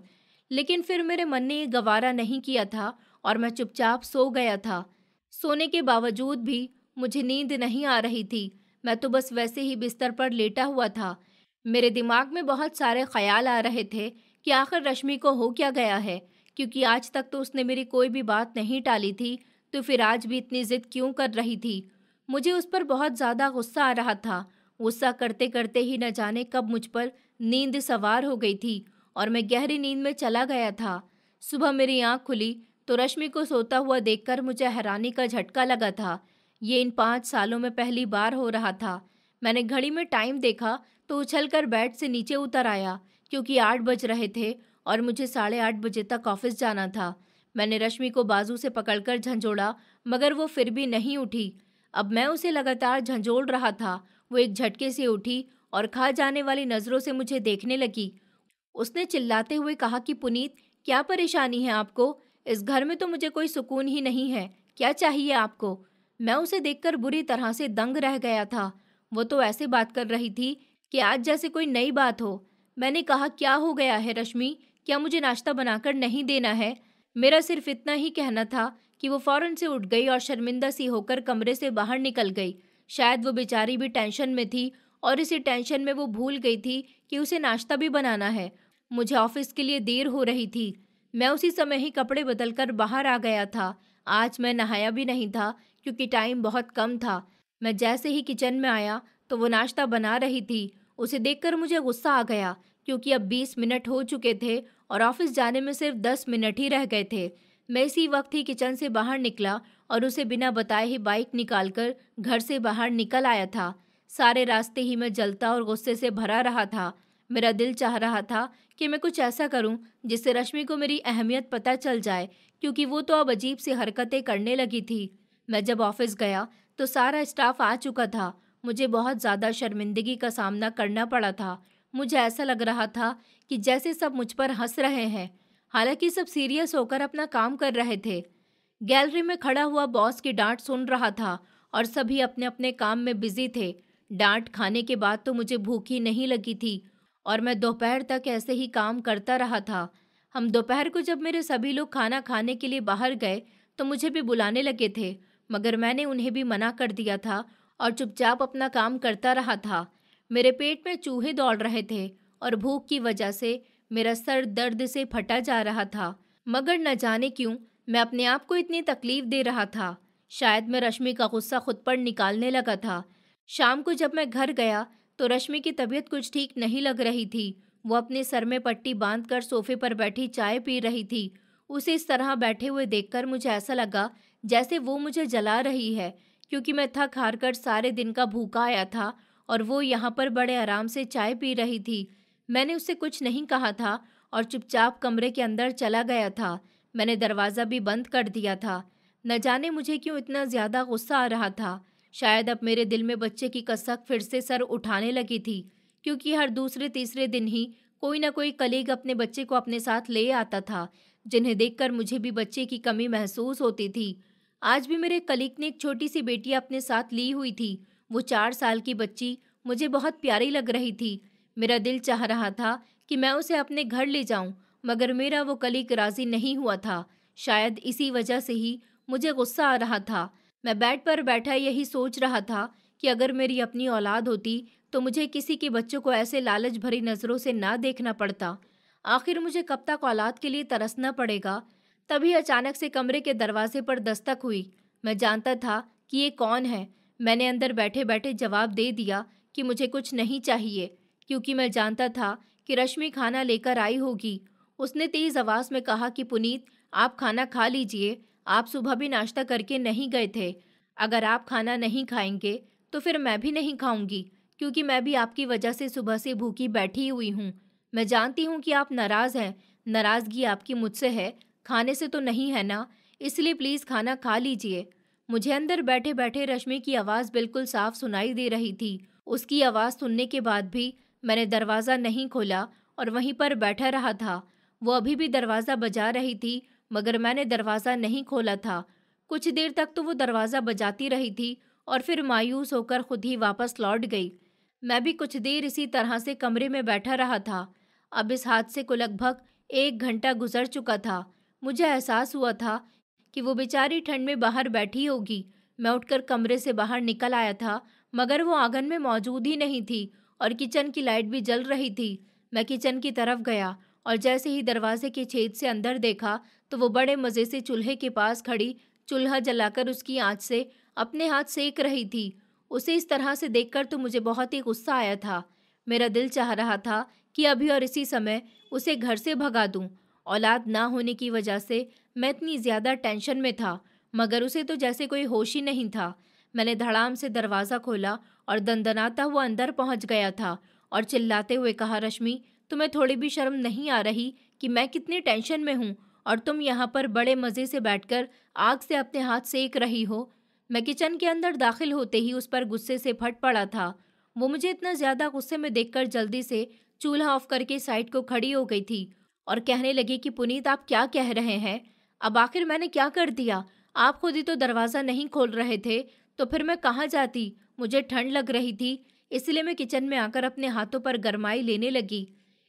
लेकिन फिर मेरे मन ने ये गवारा नहीं किया था और मैं चुपचाप सो गया था। सोने के बावजूद भी मुझे नींद नहीं आ रही थी। मैं तो बस वैसे ही बिस्तर पर लेटा हुआ था। मेरे दिमाग में बहुत सारे ख्याल आ रहे थे कि आखिर रश्मि को हो क्या गया है, क्योंकि आज तक तो उसने मेरी कोई भी बात नहीं टाली थी, तो फिर आज भी इतनी जिद क्यों कर रही थी। मुझे उस पर बहुत ज़्यादा गुस्सा आ रहा था। गुस्सा करते करते ही न जाने कब मुझ पर नींद सवार हो गई थी और मैं गहरी नींद में चला गया था। सुबह मेरी आँख खुली तो रश्मि को सोता हुआ देखकर मुझे हैरानी का झटका लगा था। ये इन 5 सालों में पहली बार हो रहा था। मैंने घड़ी में टाइम देखा तो उछलकर बेड से नीचे उतर आया, क्योंकि 8 बज रहे थे और मुझे 8:30 बजे तक ऑफिस जाना था। मैंने रश्मि को बाजू से पकड़कर झंझोड़ा, मगर वो फिर भी नहीं उठी। अब मैं उसे लगातार झंझोड़ रहा था। वो एक झटके से उठी और खा जाने वाली नज़रों से मुझे देखने लगी। उसने चिल्लाते हुए कहा कि पुनीत, क्या परेशानी है आपको? इस घर में तो मुझे कोई सुकून ही नहीं है। क्या चाहिए आपको? मैं उसे देखकर बुरी तरह से दंग रह गया था। वो तो ऐसे बात कर रही थी कि आज जैसे कोई नई बात हो। मैंने कहा, क्या हो गया है रश्मि? क्या मुझे नाश्ता बनाकर नहीं देना है? मेरा सिर्फ इतना ही कहना था कि वो फौरन से उठ गई और शर्मिंदा सी होकर कमरे से बाहर निकल गई। शायद वो बेचारी भी टेंशन में थी और इसी टेंशन में वो भूल गई थी कि उसे नाश्ता भी बनाना है। मुझे ऑफिस के लिए देर हो रही थी। मैं उसी समय ही कपड़े बदलकर बाहर आ गया था। आज मैं नहाया भी नहीं था, क्योंकि टाइम बहुत कम था। मैं जैसे ही किचन में आया तो वो नाश्ता बना रही थी। उसे देखकर मुझे गुस्सा आ गया, क्योंकि अब 20 मिनट हो चुके थे और ऑफिस जाने में सिर्फ 10 मिनट ही रह गए थे। मैं इसी वक्त ही किचन से बाहर निकला और उसे बिना बताए ही बाइक निकालकर घर से बाहर निकल आया था। सारे रास्ते ही मैं जलता और गुस्से से भरा रहा था। मेरा दिल चाह रहा था कि मैं कुछ ऐसा करूं जिससे रश्मि को मेरी अहमियत पता चल जाए, क्योंकि वो तो अब अजीब सी हरकतें करने लगी थी। मैं जब ऑफिस गया तो सारा स्टाफ आ चुका था। मुझे बहुत ज़्यादा शर्मिंदगी का सामना करना पड़ा था। मुझे ऐसा लग रहा था कि जैसे सब मुझ पर हंस रहे हैं, हालांकि सब सीरियस होकर अपना काम कर रहे थे। गैलरी में खड़ा हुआ बॉस की डांट सुन रहा था और सभी अपने अपने काम में बिजी थे। डांट खाने के बाद तो मुझे भूख ही नहीं लगी थी और मैं दोपहर तक ऐसे ही काम करता रहा था। हम दोपहर को जब मेरे सभी लोग खाना खाने के लिए बाहर गए तो मुझे भी बुलाने लगे थे, मगर मैंने उन्हें भी मना कर दिया था और चुपचाप अपना काम करता रहा था। मेरे पेट में चूहे दौड़ रहे थे और भूख की वजह से मेरा सर दर्द से फटा जा रहा था, मगर न जाने क्यों मैं अपने आप को इतनी तकलीफ दे रहा था। शायद मैं रश्मि का गुस्सा खुद पर निकालने लगा था। शाम को जब मैं घर गया तो रश्मि की तबीयत कुछ ठीक नहीं लग रही थी। वो अपने सर में पट्टी बांधकर सोफे पर बैठी चाय पी रही थी। उसे इस तरह बैठे हुए देखकर मुझे ऐसा लगा जैसे वो मुझे जला रही है, क्योंकि मैं थक हार कर सारे दिन का भूखा आया था और वो यहाँ पर बड़े आराम से चाय पी रही थी। मैंने उससे कुछ नहीं कहा था और चुपचाप कमरे के अंदर चला गया था। मैंने दरवाज़ा भी बंद कर दिया था। न जाने मुझे क्यों इतना ज़्यादा गुस्सा आ रहा था। शायद अब मेरे दिल में बच्चे की कसक फिर से सर उठाने लगी थी, क्योंकि हर दूसरे तीसरे दिन ही कोई ना कोई कलीग अपने बच्चे को अपने साथ ले आता था, जिन्हें देखकर मुझे भी बच्चे की कमी महसूस होती थी। आज भी मेरे कलीग ने एक छोटी सी बेटी अपने साथ ली हुई थी। वो 4 साल की बच्ची मुझे बहुत प्यारी लग रही थी। मेरा दिल चाह रहा था कि मैं उसे अपने घर ले जाऊं, मगर मेरा वो कलीग राजी नहीं हुआ था। शायद इसी वजह से ही मुझे गुस्सा आ रहा था। मैं बेड पर बैठा यही सोच रहा था कि अगर मेरी अपनी औलाद होती तो मुझे किसी के बच्चों को ऐसे लालच भरी नज़रों से ना देखना पड़ता। आखिर मुझे कब तक औलाद के लिए तरसना पड़ेगा। तभी अचानक से कमरे के दरवाजे पर दस्तक हुई। मैं जानता था कि ये कौन है। मैंने अंदर बैठे बैठे जवाब दे दिया कि मुझे कुछ नहीं चाहिए, क्योंकि मैं जानता था कि रश्मि खाना लेकर आई होगी। उसने तेज़ आवाज़ में कहा कि पुनीत, आप खाना खा लीजिए। आप सुबह भी नाश्ता करके नहीं गए थे। अगर आप खाना नहीं खाएंगे तो फिर मैं भी नहीं खाऊंगी, क्योंकि मैं भी आपकी वजह से सुबह से भूखी बैठी हुई हूँ। मैं जानती हूँ कि आप नाराज़ हैं, नाराज़गी आपकी मुझसे है, खाने से तो नहीं है ना? इसलिए प्लीज़ खाना खा लीजिए। मुझे अंदर बैठे-बैठे रश्मि की आवाज़ बिल्कुल साफ सुनाई दे रही थी। उसकी आवाज़ सुनने के बाद भी मैंने दरवाज़ा नहीं खोला और वहीं पर बैठा रहा था। वो अभी भी दरवाज़ा बजा रही थी, मगर मैंने दरवाज़ा नहीं खोला था। कुछ देर तक तो वो दरवाज़ा बजाती रही थी और फिर मायूस होकर खुद ही वापस लौट गई। मैं भी कुछ देर इसी तरह से कमरे में बैठा रहा था। अब इस हादसे को लगभग 1 घंटा गुजर चुका था। मुझे एहसास हुआ था कि वो बेचारी ठंड में बाहर बैठी होगी। मैं उठकर कमरे से बाहर निकल आया था, मगर वो आंगन में मौजूद ही नहीं थी और किचन की लाइट भी जल रही थी। मैं किचन की तरफ गया और जैसे ही दरवाजे के छेद से अंदर देखा तो वो बड़े मज़े से चूल्हे के पास खड़ी चूल्हा जलाकर उसकी आंच से अपने हाथ सेक रही थी। उसे इस तरह से देखकर तो मुझे बहुत ही गुस्सा आया था। मेरा दिल चाह रहा था कि अभी और इसी समय उसे घर से भगा दूं। औलाद ना होने की वजह से मैं इतनी ज़्यादा टेंशन में था, मगर उसे तो जैसे कोई होश ही नहीं था। मैंने धड़ाम से दरवाज़ा खोला और दंदनाता हुआ अंदर पहुंच गया था और चिल्लाते हुए कहा, रश्मि, तुम्हें थोड़ी भी शर्म नहीं आ रही कि मैं कितनी टेंशन में हूँ और तुम यहाँ पर बड़े मज़े से बैठकर आग से अपने हाथ सेक रही हो? मैं किचन के अंदर दाखिल होते ही उस पर गुस्से से फट पड़ा था। वो मुझे इतना ज़्यादा गुस्से में देखकर जल्दी से चूल्हा ऑफ करके साइड को खड़ी हो गई थी और कहने लगी कि पुनीत, आप क्या कह रहे हैं? अब आखिर मैंने क्या कर दिया? आप खुद ही तो दरवाज़ा नहीं खोल रहे थे, तो फिर मैं कहाँ जाती? मुझे ठंड लग रही थी, इसलिए मैं किचन में आकर अपने हाथों पर गरमाई लेने लगी।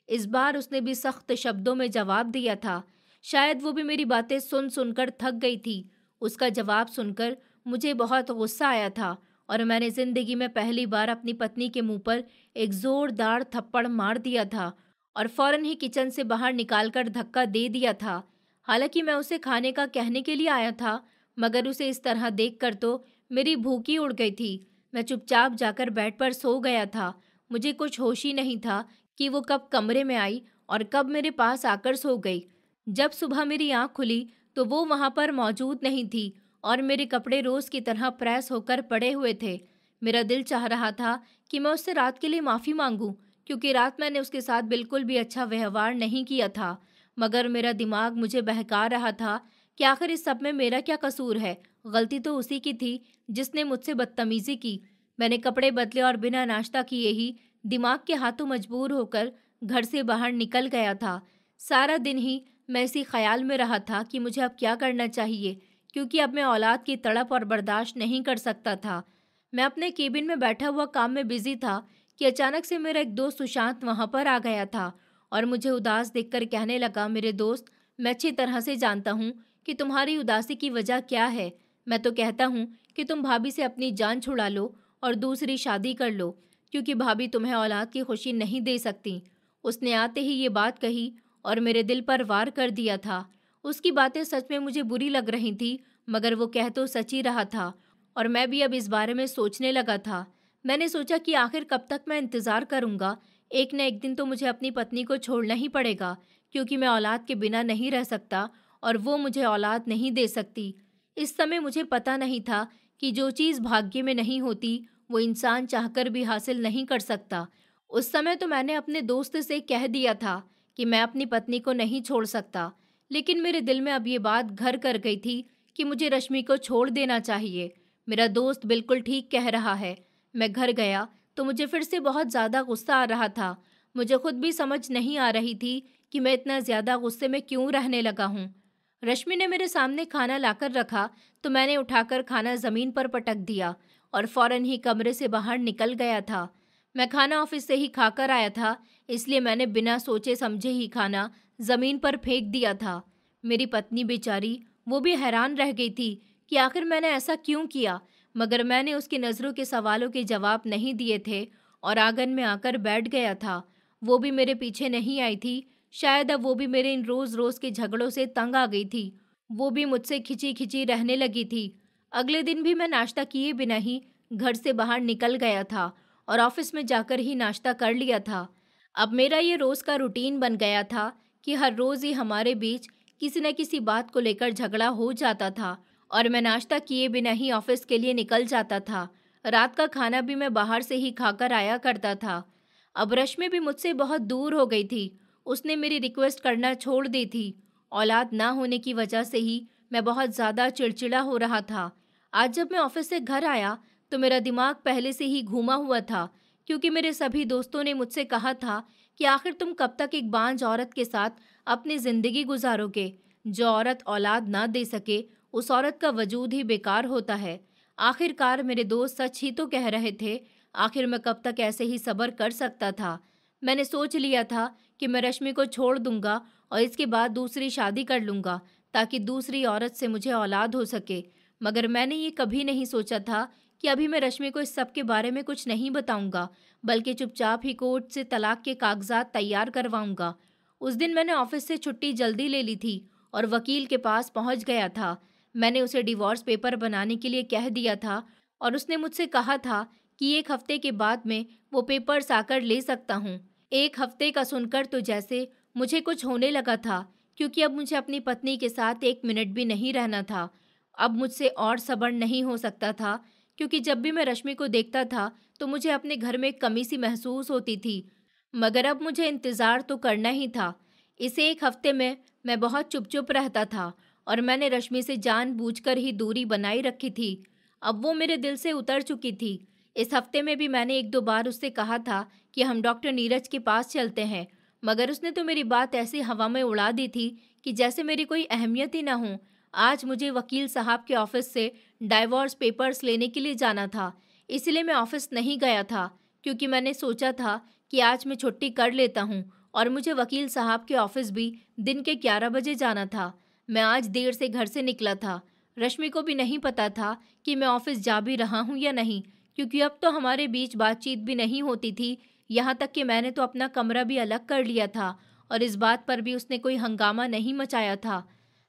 इस बार उसने भी सख्त शब्दों में जवाब दिया था। शायद वो भी मेरी बातें सुन सुनकर थक गई थी। उसका जवाब सुनकर मुझे बहुत गुस्सा आया था और मैंने ज़िंदगी में पहली बार अपनी पत्नी के मुंह पर एक ज़ोरदार थप्पड़ मार दिया था और फौरन ही किचन से बाहर निकालकर धक्का दे दिया था। हालांकि मैं उसे खाने का कहने के लिए आया था, मगर उसे इस तरह देखकर तो मेरी भूख ही उड़ गई थी। मैं चुपचाप जाकर बेड पर सो गया था। मुझे कुछ होश ही नहीं था कि वो कब कमरे में आई और कब मेरे पास आकर सो गई। जब सुबह मेरी आंख खुली तो वो वहां पर मौजूद नहीं थी और मेरे कपड़े रोज की तरह प्रेस होकर पड़े हुए थे। मेरा दिल चाह रहा था कि मैं उससे रात के लिए माफ़ी मांगूं, क्योंकि रात मैंने उसके साथ बिल्कुल भी अच्छा व्यवहार नहीं किया था। मगर मेरा दिमाग मुझे बहका रहा था कि आखिर इस सब में मेरा क्या कसूर है? गलती तो उसी की थी जिसने मुझसे बदतमीज़ी की। मैंने कपड़े बदले और बिना नाश्ता किए ही दिमाग के हाथों मजबूर होकर घर से बाहर निकल गया था। सारा दिन ही मैं इसी ख्याल में रहा था कि मुझे अब क्या करना चाहिए, क्योंकि अब मैं औलाद की तड़प और बर्दाश्त नहीं कर सकता था। मैं अपने केबिन में बैठा हुआ काम में बिजी था कि अचानक से मेरा एक दोस्त सुशांत वहां पर आ गया था और मुझे उदास देखकर कहने लगा, मेरे दोस्त, मैं अच्छी तरह से जानता हूँ कि तुम्हारी उदासी की वजह क्या है। मैं तो कहता हूँ कि तुम भाभी से अपनी जान छुड़ा लो और दूसरी शादी कर लो, क्योंकि भाभी तुम्हें औलाद की खुशी नहीं दे सकती। उसने आते ही ये बात कही और मेरे दिल पर वार कर दिया था। उसकी बातें सच में मुझे बुरी लग रही थी, मगर वो कह तो सच ही रहा था और मैं भी अब इस बारे में सोचने लगा था। मैंने सोचा कि आखिर कब तक मैं इंतज़ार करूंगा। एक न एक दिन तो मुझे अपनी पत्नी को छोड़ना ही पड़ेगा, क्योंकि मैं औलाद के बिना नहीं रह सकता और वो मुझे औलाद नहीं दे सकती। इस समय मुझे पता नहीं था कि जो चीज़ भाग्य में नहीं होती वो इंसान चाहकर भी हासिल नहीं कर सकता। उस समय तो मैंने अपने दोस्त से कह दिया था कि मैं अपनी पत्नी को नहीं छोड़ सकता, लेकिन मेरे दिल में अब ये बात घर कर गई थी कि मुझे रश्मि को छोड़ देना चाहिए। मेरा दोस्त बिल्कुल ठीक कह रहा है। मैं घर गया तो मुझे फिर से बहुत ज़्यादा गुस्सा आ रहा था। मुझे खुद भी समझ नहीं आ रही थी कि मैं इतना ज़्यादा गुस्से में क्यों रहने लगा हूँ। रश्मि ने मेरे सामने खाना लाकर रखा तो मैंने उठाकर खाना ज़मीन पर पटक दिया और फौरन ही कमरे से बाहर निकल गया था। मैं खाना ऑफिस से ही खाकर आया था, इसलिए मैंने बिना सोचे समझे ही खाना ज़मीन पर फेंक दिया था। मेरी पत्नी बेचारी, वो भी हैरान रह गई थी कि आखिर मैंने ऐसा क्यों किया, मगर मैंने उसकी नज़रों के सवालों के जवाब नहीं दिए थे और आंगन में आकर बैठ गया था। वो भी मेरे पीछे नहीं आई थी। शायद अब वो भी मेरे इन रोज़ रोज़ के झगड़ों से तंग आ गई थी। वो भी मुझसे खिंची खिंची रहने लगी थी। अगले दिन भी मैं नाश्ता किए बिना ही घर से बाहर निकल गया था और ऑफिस में जाकर ही नाश्ता कर लिया था। अब मेरा ये रोज़ का रूटीन बन गया था कि हर रोज़ ही हमारे बीच किसी न किसी बात को लेकर झगड़ा हो जाता था और मैं नाश्ता किए बिना ही ऑफिस के लिए निकल जाता था। रात का खाना भी मैं बाहर से ही खाकर आया करता था। अब रश्मि भी मुझसे बहुत दूर हो गई थी। उसने मेरी रिक्वेस्ट करना छोड़ दी थी। औलाद ना होने की वजह से ही मैं बहुत ज़्यादा चिड़चिड़ा हो रहा था। आज जब मैं ऑफिस से घर आया तो मेरा दिमाग पहले से ही घूमा हुआ था, क्योंकि मेरे सभी दोस्तों ने मुझसे कहा था कि आखिर तुम कब तक एक बांझ औरत के साथ अपनी ज़िंदगी गुजारोगे। जो औरत औलाद ना दे सके, उस औरत का वजूद ही बेकार होता है। आखिरकार मेरे दोस्त सच ही तो कह रहे थे। आखिर मैं कब तक ऐसे ही सब्र कर सकता था। मैंने सोच लिया था कि मैं रश्मि को छोड़ दूंगा और इसके बाद दूसरी शादी कर लूंगा, ताकि दूसरी औरत से मुझे औलाद हो सके। मगर मैंने ये कभी नहीं सोचा था कि अभी मैं रश्मि को इस सब के बारे में कुछ नहीं बताऊंगा, बल्कि चुपचाप ही कोर्ट से तलाक के कागजात तैयार करवाऊंगा। उस दिन मैंने ऑफिस से छुट्टी जल्दी ले ली थी और वकील के पास पहुंच गया था। मैंने उसे डिवोर्स पेपर बनाने के लिए कह दिया था और उसने मुझसे कहा था कि 1 हफ्ते के बाद में वो पेपर्स आकर ले सकता हूँ। 1 हफ्ते का सुनकर तो जैसे मुझे कुछ होने लगा था, क्योंकि अब मुझे अपनी पत्नी के साथ 1 मिनट भी नहीं रहना था। अब मुझसे और सब्र नहीं हो सकता था, क्योंकि जब भी मैं रश्मि को देखता था तो मुझे अपने घर में एक कमी सी महसूस होती थी। मगर अब मुझे इंतज़ार तो करना ही था। इस 1 हफ्ते में मैं बहुत चुप चुप रहता था और मैंने रश्मि से जानबूझकर ही दूरी बनाई रखी थी। अब वो मेरे दिल से उतर चुकी थी। इस हफ्ते में भी मैंने 1-2 बार उससे कहा था कि हम डॉक्टर नीरज के पास चलते हैं, मगर उसने तो मेरी बात ऐसी हवा में उड़ा दी थी कि जैसे मेरी कोई अहमियत ही ना हो। आज मुझे वकील साहब के ऑफिस से डाइवोर्स पेपर्स लेने के लिए जाना था, इसलिए मैं ऑफिस नहीं गया था, क्योंकि मैंने सोचा था कि आज मैं छुट्टी कर लेता हूँ और मुझे वकील साहब के ऑफिस भी दिन के 11 बजे जाना था। मैं आज देर से घर से निकला था। रश्मि को भी नहीं पता था कि मैं ऑफिस जा भी रहा हूँ या नहीं, क्योंकि अब तो हमारे बीच बातचीत भी नहीं होती थी। यहाँ तक कि मैंने तो अपना कमरा भी अलग कर लिया था और इस बात पर भी उसने कोई हंगामा नहीं मचाया था।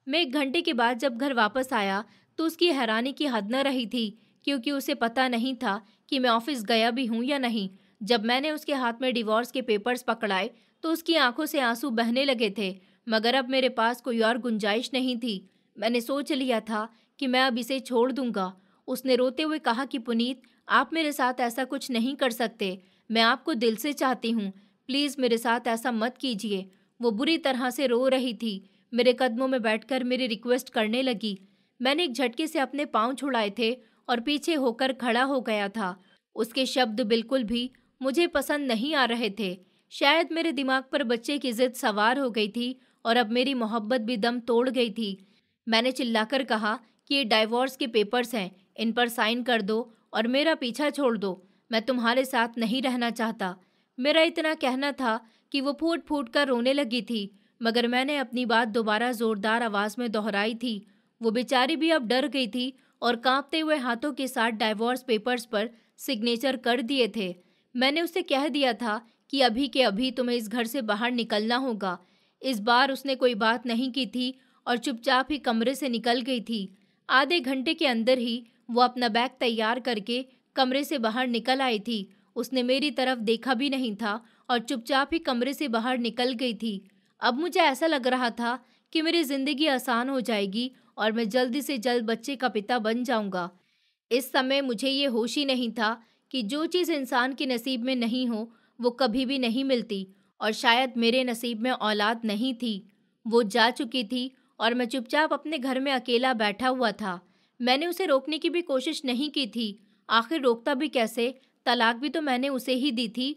मैं 1 घंटे के बाद जब घर वापस आया तो उसकी हैरानी की हद न रही थी, क्योंकि उसे पता नहीं था कि मैं ऑफिस गया भी हूँ या नहीं। जब मैंने उसके हाथ में डिवोर्स के पेपर्स पकड़ाए तो उसकी आंखों से आंसू बहने लगे थे, मगर अब मेरे पास कोई और गुंजाइश नहीं थी। मैंने सोच लिया था कि मैं अब इसे छोड़ दूंगा। उसने रोते हुए कहा कि पुनीत, आप मेरे साथ ऐसा कुछ नहीं कर सकते। मैं आपको दिल से चाहती हूँ, प्लीज़ मेरे साथ ऐसा मत कीजिए। वो बुरी तरह से रो रही थी। मेरे कदमों में बैठकर मेरी रिक्वेस्ट करने लगी। मैंने एक झटके से अपने पाँव छुड़ाए थे और पीछे होकर खड़ा हो गया था। उसके शब्द बिल्कुल भी मुझे पसंद नहीं आ रहे थे। शायद मेरे दिमाग पर बच्चे की जिद सवार हो गई थी और अब मेरी मोहब्बत भी दम तोड़ गई थी। मैंने चिल्लाकर कहा कि ये डाइवोर्स के पेपर्स हैं, इन पर साइन कर दो और मेरा पीछा छोड़ दो। मैं तुम्हारे साथ नहीं रहना चाहता। मेरा इतना कहना था कि वो फूट फूट कर रोने लगी थी, मगर मैंने अपनी बात दोबारा जोरदार आवाज़ में दोहराई थी। वो बेचारी भी अब डर गई थी और कांपते हुए हाथों के साथ डाइवोर्स पेपर्स पर सिग्नेचर कर दिए थे। मैंने उसे कह दिया था कि अभी के अभी तुम्हें इस घर से बाहर निकलना होगा। इस बार उसने कोई बात नहीं की थी और चुपचाप ही कमरे से निकल गई थी। आधे घंटे के अंदर ही वो अपना बैग तैयार करके कमरे से बाहर निकल आई थी। उसने मेरी तरफ देखा भी नहीं था और चुपचाप ही कमरे से बाहर निकल गई थी। अब मुझे ऐसा लग रहा था कि मेरी ज़िंदगी आसान हो जाएगी और मैं जल्दी से जल्द बच्चे का पिता बन जाऊंगा। इस समय मुझे ये होश ही नहीं था कि जो चीज़ इंसान के नसीब में नहीं हो वो कभी भी नहीं मिलती, और शायद मेरे नसीब में औलाद नहीं थी। वो जा चुकी थी और मैं चुपचाप अपने घर में अकेला बैठा हुआ था। मैंने उसे रोकने की भी कोशिश नहीं की थी। आखिर रोकता भी कैसे? तलाक भी तो मैंने उसे ही दी थी।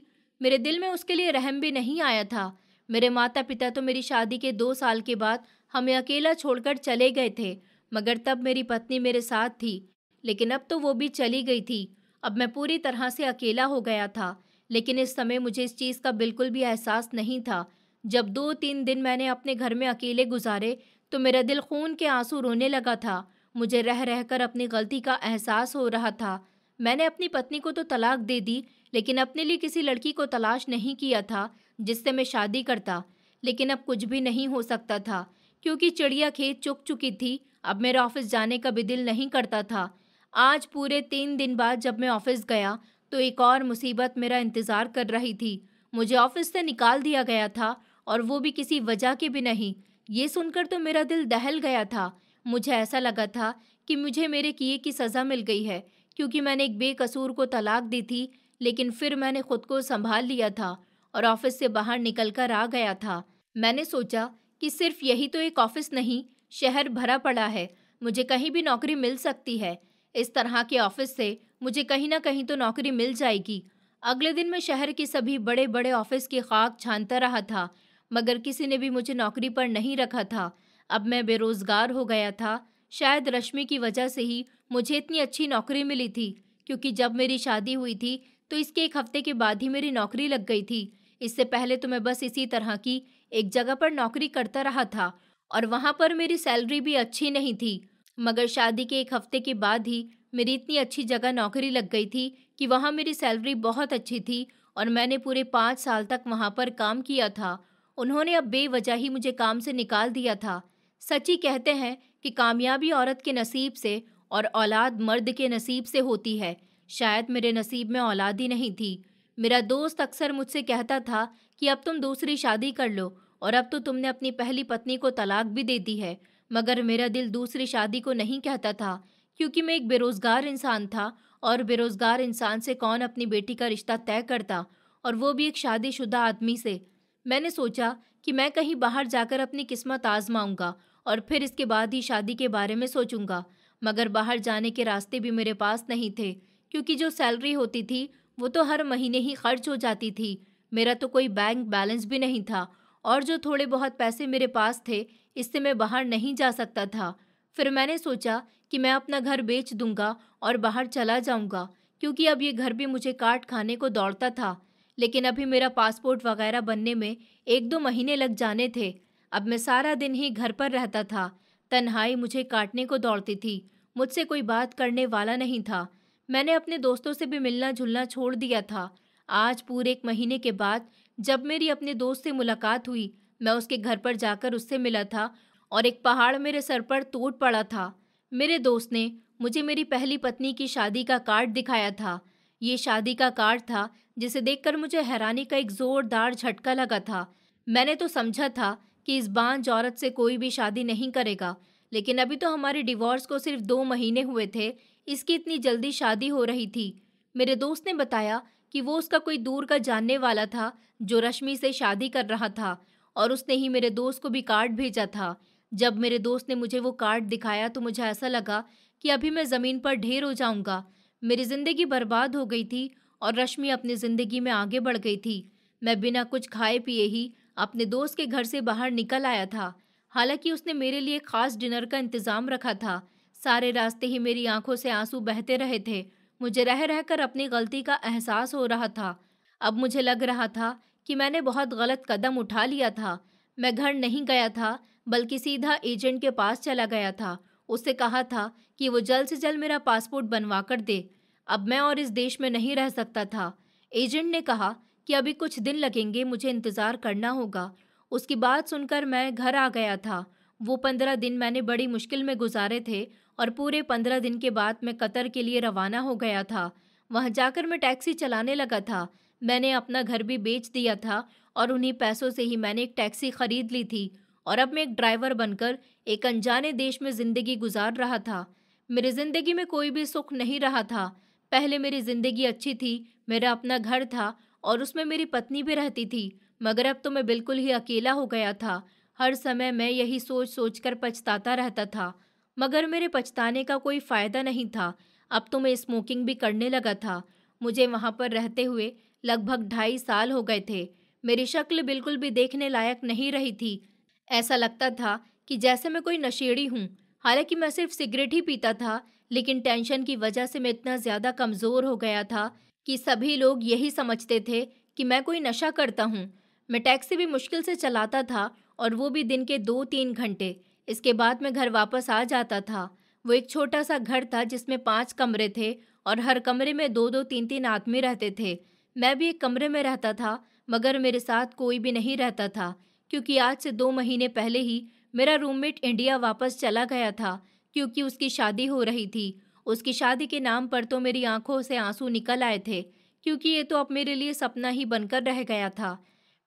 मेरे दिल में उसके लिए रहम भी नहीं आया था। मेरे माता पिता तो मेरी शादी के 2 साल के बाद हमें अकेला छोड़कर चले गए थे, मगर तब मेरी पत्नी मेरे साथ थी। लेकिन अब तो वो भी चली गई थी। अब मैं पूरी तरह से अकेला हो गया था। लेकिन इस समय मुझे इस चीज़ का बिल्कुल भी एहसास नहीं था। जब 2-3 दिन मैंने अपने घर में अकेले गुजारे तो मेरा दिल खून के आंसू रोने लगा था। मुझे रह रहकर अपनी गलती का एहसास हो रहा था। मैंने अपनी पत्नी को तो तलाक दे दी, लेकिन अपने लिए किसी लड़की को तलाश नहीं किया था जिससे मैं शादी करता। लेकिन अब कुछ भी नहीं हो सकता था, क्योंकि चिड़िया खेत चुग चुकी थी। अब मेरा ऑफिस जाने का भी दिल नहीं करता था। आज पूरे 3 दिन बाद जब मैं ऑफिस गया तो एक और मुसीबत मेरा इंतज़ार कर रही थी। मुझे ऑफिस से निकाल दिया गया था, और वो भी किसी वजह के भी नहीं। ये सुनकर तो मेरा दिल दहल गया था। मुझे ऐसा लगा था कि मुझे मेरे किए की सज़ा मिल गई है, क्योंकि मैंने एक बेकसूर को तलाक दी थी, लेकिन फिर मैंने खुद को संभाल लिया था और ऑफिस से बाहर निकल कर आ गया था। मैंने सोचा कि सिर्फ यही तो एक ऑफिस नहीं, शहर भरा पड़ा है, मुझे कहीं भी नौकरी मिल सकती है। इस तरह के ऑफिस से मुझे कहीं ना कहीं तो नौकरी मिल जाएगी। अगले दिन मैं शहर के सभी बड़े बड़े ऑफिस की खाक छानता रहा था, मगर किसी ने भी मुझे नौकरी पर नहीं रखा था। अब मैं बेरोजगार हो गया था। शायद रश्मि की वजह से ही मुझे इतनी अच्छी नौकरी मिली थी, क्योंकि जब मेरी शादी हुई थी तो इसके एक हफ्ते के बाद ही मेरी नौकरी लग गई थी। इससे पहले तो मैं बस इसी तरह की एक जगह पर नौकरी करता रहा था और वहाँ पर मेरी सैलरी भी अच्छी नहीं थी। मगर शादी के एक हफ्ते के बाद ही मेरी इतनी अच्छी जगह नौकरी लग गई थी कि वहाँ मेरी सैलरी बहुत अच्छी थी और मैंने पूरे 5 साल तक वहाँ पर काम किया था। उन्होंने अब बेवजह ही मुझे काम से निकाल दिया था। सच्ची कहते हैं कि कामयाबी औरत के नसीब से और औलाद मर्द के नसीब से होती है। शायद मेरे नसीब में औलाद ही नहीं थी। मेरा दोस्त अक्सर मुझसे कहता था कि अब तुम दूसरी शादी कर लो और अब तो तुमने अपनी पहली पत्नी को तलाक भी दे दी है। मगर मेरा दिल दूसरी शादी को नहीं कहता था, क्योंकि मैं एक बेरोजगार इंसान था और बेरोजगार इंसान से कौन अपनी बेटी का रिश्ता तय करता, और वो भी एक शादीशुदा आदमी से। मैंने सोचा कि मैं कहीं बाहर जाकर अपनी किस्मत आजमाऊंगा और फिर इसके बाद ही शादी के बारे में सोचूंगा। मगर बाहर जाने के रास्ते भी मेरे पास नहीं थे, क्योंकि जो सैलरी होती थी वो तो हर महीने ही खर्च हो जाती थी। मेरा तो कोई बैंक बैलेंस भी नहीं था और जो थोड़े बहुत पैसे मेरे पास थे, इससे मैं बाहर नहीं जा सकता था। फिर मैंने सोचा कि मैं अपना घर बेच दूंगा और बाहर चला जाऊंगा, क्योंकि अब ये घर भी मुझे काट खाने को दौड़ता था। लेकिन अभी मेरा पासपोर्ट वगैरह बनने में 1-2 महीने लग जाने थे। अब मैं सारा दिन ही घर पर रहता था। तन्हाई मुझे काटने को दौड़ती थी। मुझसे कोई बात करने वाला नहीं था। मैंने अपने दोस्तों से भी मिलना जुलना छोड़ दिया था। आज पूरे 1 महीने के बाद जब मेरी अपने दोस्त से मुलाकात हुई, मैं उसके घर पर जाकर उससे मिला था और एक पहाड़ मेरे सर पर टूट पड़ा था। मेरे दोस्त ने मुझे मेरी पहली पत्नी की शादी का कार्ड दिखाया था। ये शादी का कार्ड था जिसे देखकर मुझे हैरानी का एक जोरदार झटका लगा था। मैंने तो समझा था कि इस बांझ औरत से कोई भी शादी नहीं करेगा, लेकिन अभी तो हमारे डिवोर्स को सिर्फ 2 महीने हुए थे, इसकी इतनी जल्दी शादी हो रही थी। मेरे दोस्त ने बताया कि वो उसका कोई दूर का जानने वाला था जो रश्मि से शादी कर रहा था, और उसने ही मेरे दोस्त को भी कार्ड भेजा था। जब मेरे दोस्त ने मुझे वो कार्ड दिखाया तो मुझे ऐसा लगा कि अभी मैं ज़मीन पर ढेर हो जाऊंगा। मेरी ज़िंदगी बर्बाद हो गई थी और रश्मि अपनी ज़िंदगी में आगे बढ़ गई थी। मैं बिना कुछ खाए पिए ही अपने दोस्त के घर से बाहर निकल आया था। हालांकि उसने मेरे लिए खास डिनर का इंतज़ाम रखा था। सारे रास्ते ही मेरी आंखों से आंसू बहते रहे थे। मुझे रह रहकर अपनी गलती का एहसास हो रहा था। अब मुझे लग रहा था कि मैंने बहुत गलत कदम उठा लिया था। मैं घर नहीं गया था, बल्कि सीधा एजेंट के पास चला गया था। उससे कहा था कि वो जल्द से जल्द मेरा पासपोर्ट बनवा कर दे। अब मैं और इस देश में नहीं रह सकता था। एजेंट ने कहा कि अभी कुछ दिन लगेंगे, मुझे इंतज़ार करना होगा। उसकी बात सुनकर मैं घर आ गया था। वो 15 दिन मैंने बड़ी मुश्किल में गुजारे थे और पूरे 15 दिन के बाद मैं कतर के लिए रवाना हो गया था। वहाँ जाकर मैं टैक्सी चलाने लगा था। मैंने अपना घर भी बेच दिया था और उन्हीं पैसों से ही मैंने एक टैक्सी खरीद ली थी और अब मैं एक ड्राइवर बनकर एक अनजाने देश में ज़िंदगी गुजार रहा था। मेरी ज़िंदगी में कोई भी सुख नहीं रहा था। पहले मेरी ज़िंदगी अच्छी थी, मेरा अपना घर था और उसमें मेरी पत्नी भी रहती थी, मगर अब तो मैं बिल्कुल ही अकेला हो गया था। हर समय मैं यही सोच सोच कर पछताता रहता था, मगर मेरे पछताने का कोई फ़ायदा नहीं था। अब तो मैं स्मोकिंग भी करने लगा था। मुझे वहाँ पर रहते हुए लगभग 2.5 साल हो गए थे। मेरी शक्ल बिल्कुल भी देखने लायक नहीं रही थी। ऐसा लगता था कि जैसे मैं कोई नशेड़ी हूँ। हालांकि मैं सिर्फ सिगरेट ही पीता था, लेकिन टेंशन की वजह से मैं इतना ज़्यादा कमज़ोर हो गया था कि सभी लोग यही समझते थे कि मैं कोई नशा करता हूँ। मैं टैक्सी भी मुश्किल से चलाता था और वो भी दिन के 2-3 घंटे। इसके बाद मैं घर वापस आ जाता था। वो एक छोटा सा घर था जिसमें 5 कमरे थे और हर कमरे में 2-2 3-3 आदमी रहते थे। मैं भी एक कमरे में रहता था, मगर मेरे साथ कोई भी नहीं रहता था, क्योंकि आज से 2 महीने पहले ही मेरा रूममेट इंडिया वापस चला गया था, क्योंकि उसकी शादी हो रही थी। उसकी शादी के नाम पर तो मेरी आंखों से आंसू निकल आए थे, क्योंकि ये तो अब मेरे लिए सपना ही बनकर रह गया था।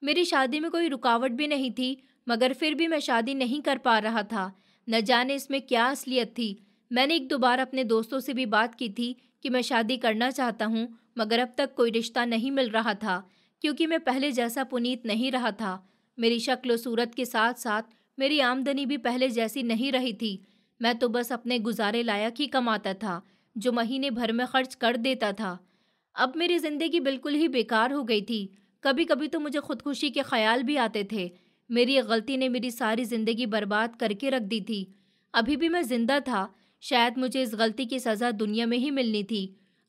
मेरी शादी में कोई रुकावट भी नहीं थी, मगर फिर भी मैं शादी नहीं कर पा रहा था। न जाने इसमें क्या असलियत थी। मैंने 1-2 बार अपने दोस्तों से भी बात की थी कि मैं शादी करना चाहता हूँ, मगर अब तक कोई रिश्ता नहीं मिल रहा था, क्योंकि मैं पहले जैसा पुनीत नहीं रहा था। मेरी शक्ल सूरत के साथ साथ मेरी आमदनी भी पहले जैसी नहीं रही थी। मैं तो बस अपने गुजारे लायक ही कमाता था, जो महीने भर में खर्च कर देता था। अब मेरी जिंदगी बिल्कुल ही बेकार हो गई थी। कभी कभी तो मुझे खुदकुशी के ख्याल भी आते थे। मेरी एक गलती ने मेरी सारी जिंदगी बर्बाद करके रख दी थी। अभी भी मैं जिंदा था, शायद मुझे इस गलती की सज़ा दुनिया में ही मिलनी थी।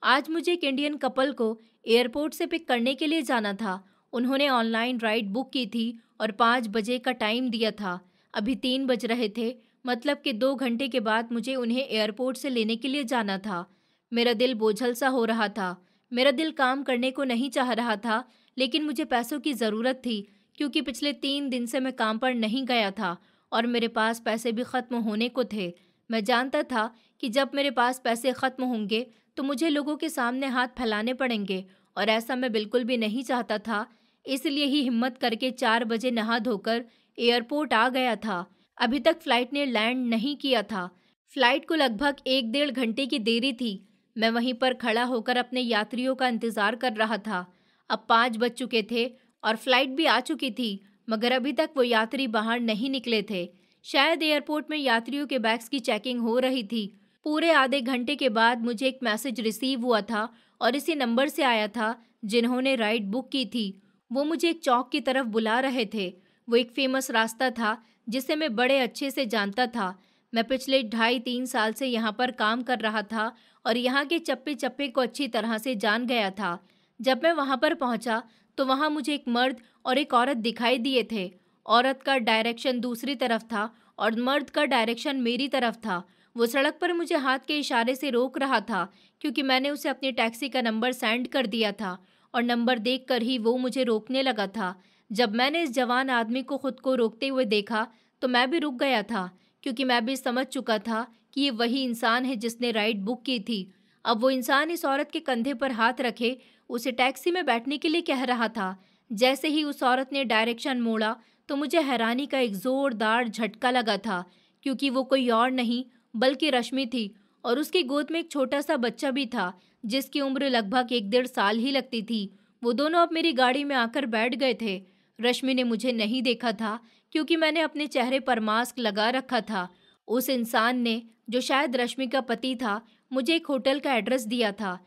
आज मुझे एक इंडियन कपल को एयरपोर्ट से पिक करने के लिए जाना था। उन्होंने ऑनलाइन राइड बुक की थी और 5 बजे का टाइम दिया था। अभी 3 बज रहे थे, मतलब कि 2 घंटे के बाद मुझे उन्हें एयरपोर्ट से लेने के लिए जाना था। मेरा दिल बोझल सा हो रहा था। मेरा दिल काम करने को नहीं चाह रहा था, लेकिन मुझे पैसों की ज़रूरत थी, क्योंकि पिछले 3 दिन से मैं काम पर नहीं गया था और मेरे पास पैसे भी ख़त्म होने को थे। मैं जानता था कि जब मेरे पास पैसे ख़त्म होंगे तो मुझे लोगों के सामने हाथ फैलाने पड़ेंगे, और ऐसा मैं बिल्कुल भी नहीं चाहता था। इसलिए ही हिम्मत करके 4 बजे नहा धोकर एयरपोर्ट आ गया था। अभी तक फ़्लाइट ने लैंड नहीं किया था। फ़्लाइट को लगभग 1 डेढ़ घंटे की देरी थी। मैं वहीं पर खड़ा होकर अपने यात्रियों का इंतज़ार कर रहा था। अब 5 बज चुके थे और फ़्लाइट भी आ चुकी थी, मगर अभी तक वो यात्री बाहर नहीं निकले थे। शायद एयरपोर्ट में यात्रियों के बैग्स की चेकिंग हो रही थी। पूरे आधे घंटे के बाद मुझे एक मैसेज रिसीव हुआ था और इसी नंबर से आया था जिन्होंने राइड बुक की थी। वो मुझे एक चौक की तरफ बुला रहे थे। वो एक फेमस रास्ता था जिसे मैं बड़े अच्छे से जानता था। मैं पिछले 2.5-3 साल से यहाँ पर काम कर रहा था और यहाँ के चप्पे चप्पे को अच्छी तरह से जान गया था। जब मैं वहाँ पर पहुँचा तो वहाँ मुझे एक मर्द और एक औरत दिखाई दिए थे। औरत का डायरेक्शन दूसरी तरफ था और मर्द का डायरेक्शन मेरी तरफ था। वो सड़क पर मुझे हाथ के इशारे से रोक रहा था, क्योंकि मैंने उसे अपनी टैक्सी का नंबर सेंड कर दिया था और नंबर देखकर ही वो मुझे रोकने लगा था। जब मैंने इस जवान आदमी को खुद को रोकते हुए देखा तो मैं भी रुक गया था, क्योंकि मैं भी समझ चुका था कि ये वही इंसान है जिसने राइड बुक की थी। अब वो इंसान इस औरत के कंधे पर हाथ रखे उसे टैक्सी में बैठने के लिए कह रहा था। जैसे ही उस औरत ने डायरेक्शन मोड़ा तो मुझे हैरानी का एक ज़ोरदार झटका लगा था, क्योंकि वो कोई और नहीं बल्कि रश्मि थी, और उसकी गोद में एक छोटा सा बच्चा भी था जिसकी उम्र लगभग 1 डेढ़ साल ही लगती थी। वो दोनों अब मेरी गाड़ी में आकर बैठ गए थे। रश्मि ने मुझे नहीं देखा था, क्योंकि मैंने अपने चेहरे पर मास्क लगा रखा था। उस इंसान ने, जो शायद रश्मि का पति था, मुझे एक होटल का एड्रेस दिया था।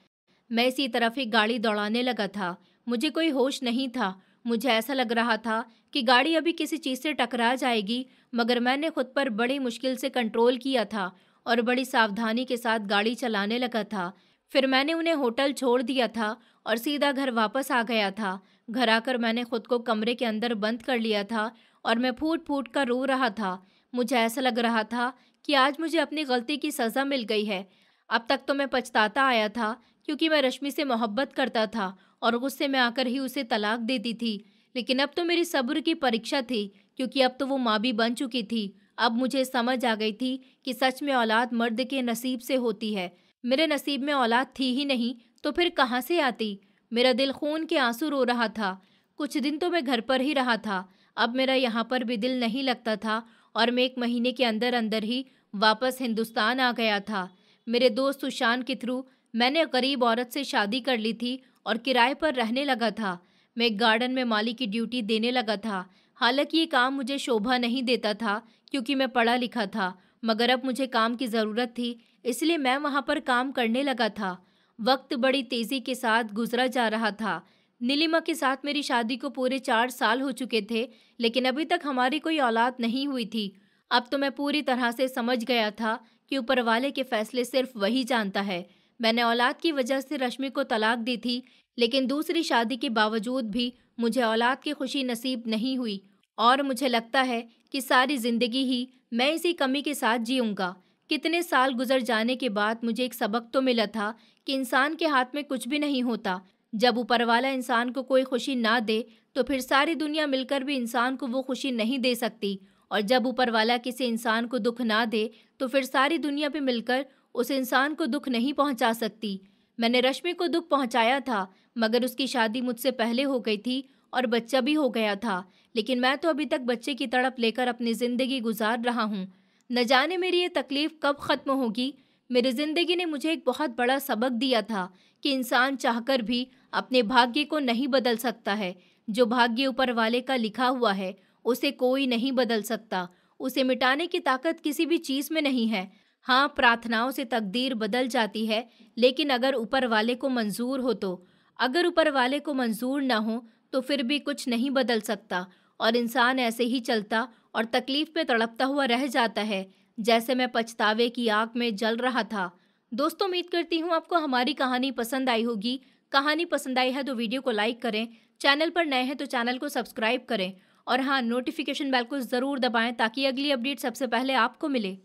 मैं इसी तरफ ही गाड़ी दौड़ाने लगा था। मुझे कोई होश नहीं था। मुझे ऐसा लग रहा था कि गाड़ी अभी किसी चीज़ से टकरा जाएगी, मगर मैंने खुद पर बड़ी मुश्किल से कंट्रोल किया था और बड़ी सावधानी के साथ गाड़ी चलाने लगा था। फिर मैंने उन्हें होटल छोड़ दिया था और सीधा घर वापस आ गया था। घर आकर मैंने खुद को कमरे के अंदर बंद कर लिया था और मैं फूट फूट कर रो रहा था। मुझे ऐसा लग रहा था कि आज मुझे अपनी गलती की सज़ा मिल गई है। अब तक तो मैं पछताता आया था, क्योंकि मैं रश्मि से मोहब्बत करता था और गुस्से में आकर ही उसे तलाक देती थी। लेकिन अब तो मेरी सब्र की परीक्षा थी, क्योंकि अब तो वो माँ भी बन चुकी थी। अब मुझे समझ आ गई थी कि सच में औलाद मर्द के नसीब से होती है। मेरे नसीब में औलाद थी ही नहीं, तो फिर कहाँ से आती। मेरा दिल खून के आंसू रो रहा था। कुछ दिन तो मैं घर पर ही रहा था। अब मेरा यहाँ पर भी दिल नहीं लगता था और मैं 1 महीने के अंदर अंदर ही वापस हिंदुस्तान आ गया था। मेरे दोस्त सुशान के थ्रू मैंने गरीब औरत से शादी कर ली थी और किराए पर रहने लगा था। मैं एक गार्डन में माली की ड्यूटी देने लगा था। हालांकि ये काम मुझे शोभा नहीं देता था, क्योंकि मैं पढ़ा लिखा था, मगर अब मुझे काम की ज़रूरत थी, इसलिए मैं वहाँ पर काम करने लगा था। वक्त बड़ी तेज़ी के साथ गुजरा जा रहा था। नीलिमा के साथ मेरी शादी को पूरे 4 साल हो चुके थे, लेकिन अभी तक हमारी कोई औलाद नहीं हुई थी। अब तो मैं पूरी तरह से समझ गया था कि ऊपर वाले के फैसले सिर्फ वही जानता है। मैंने औलाद की वजह से रश्मि को तलाक दी थी, लेकिन दूसरी शादी के बावजूद भी मुझे औलाद की खुशी नसीब नहीं हुई, और मुझे लगता है कि सारी ज़िंदगी ही मैं इसी कमी के साथ जीऊँगा। कितने साल गुजर जाने के बाद मुझे एक सबक तो मिला था कि इंसान के हाथ में कुछ भी नहीं होता। जब ऊपर वाला इंसान को कोई खुशी ना दे तो फिर सारी दुनिया मिलकर भी इंसान को वो खुशी नहीं दे सकती, और जब ऊपर वाला किसी इंसान को दुख ना दे तो फिर सारी दुनिया भी मिलकर उस इंसान को दुख नहीं पहुंचा सकती। मैंने रश्मि को दुख पहुंचाया था, मगर उसकी शादी मुझसे पहले हो गई थी और बच्चा भी हो गया था, लेकिन मैं तो अभी तक बच्चे की तड़प लेकर अपनी ज़िंदगी गुजार रहा हूँ। न जाने मेरी ये तकलीफ़ कब ख़त्म होगी। मेरी ज़िंदगी ने मुझे एक बहुत बड़ा सबक दिया था कि इंसान चाहकर भी अपने भाग्य को नहीं बदल सकता है। जो भाग्य ऊपर वाले का लिखा हुआ है, उसे कोई नहीं बदल सकता। उसे मिटाने की ताकत किसी भी चीज़ में नहीं है। हाँ, प्रार्थनाओं से तकदीर बदल जाती है, लेकिन अगर ऊपर वाले को मंजूर हो तो। अगर ऊपर वाले को मंजूर ना हो, तो फिर भी कुछ नहीं बदल सकता और इंसान ऐसे ही चलता और तकलीफ में तड़पता हुआ रह जाता है, जैसे मैं पछतावे की आग में जल रहा था। दोस्तों, उम्मीद करती हूँ आपको हमारी कहानी पसंद आई होगी। कहानी पसंद आई है तो वीडियो को लाइक करें, चैनल पर नए हैं तो चैनल को सब्सक्राइब करें और हाँ, नोटिफिकेशन बेल को ज़रूर दबाएं ताकि अगली अपडेट सबसे पहले आपको मिले।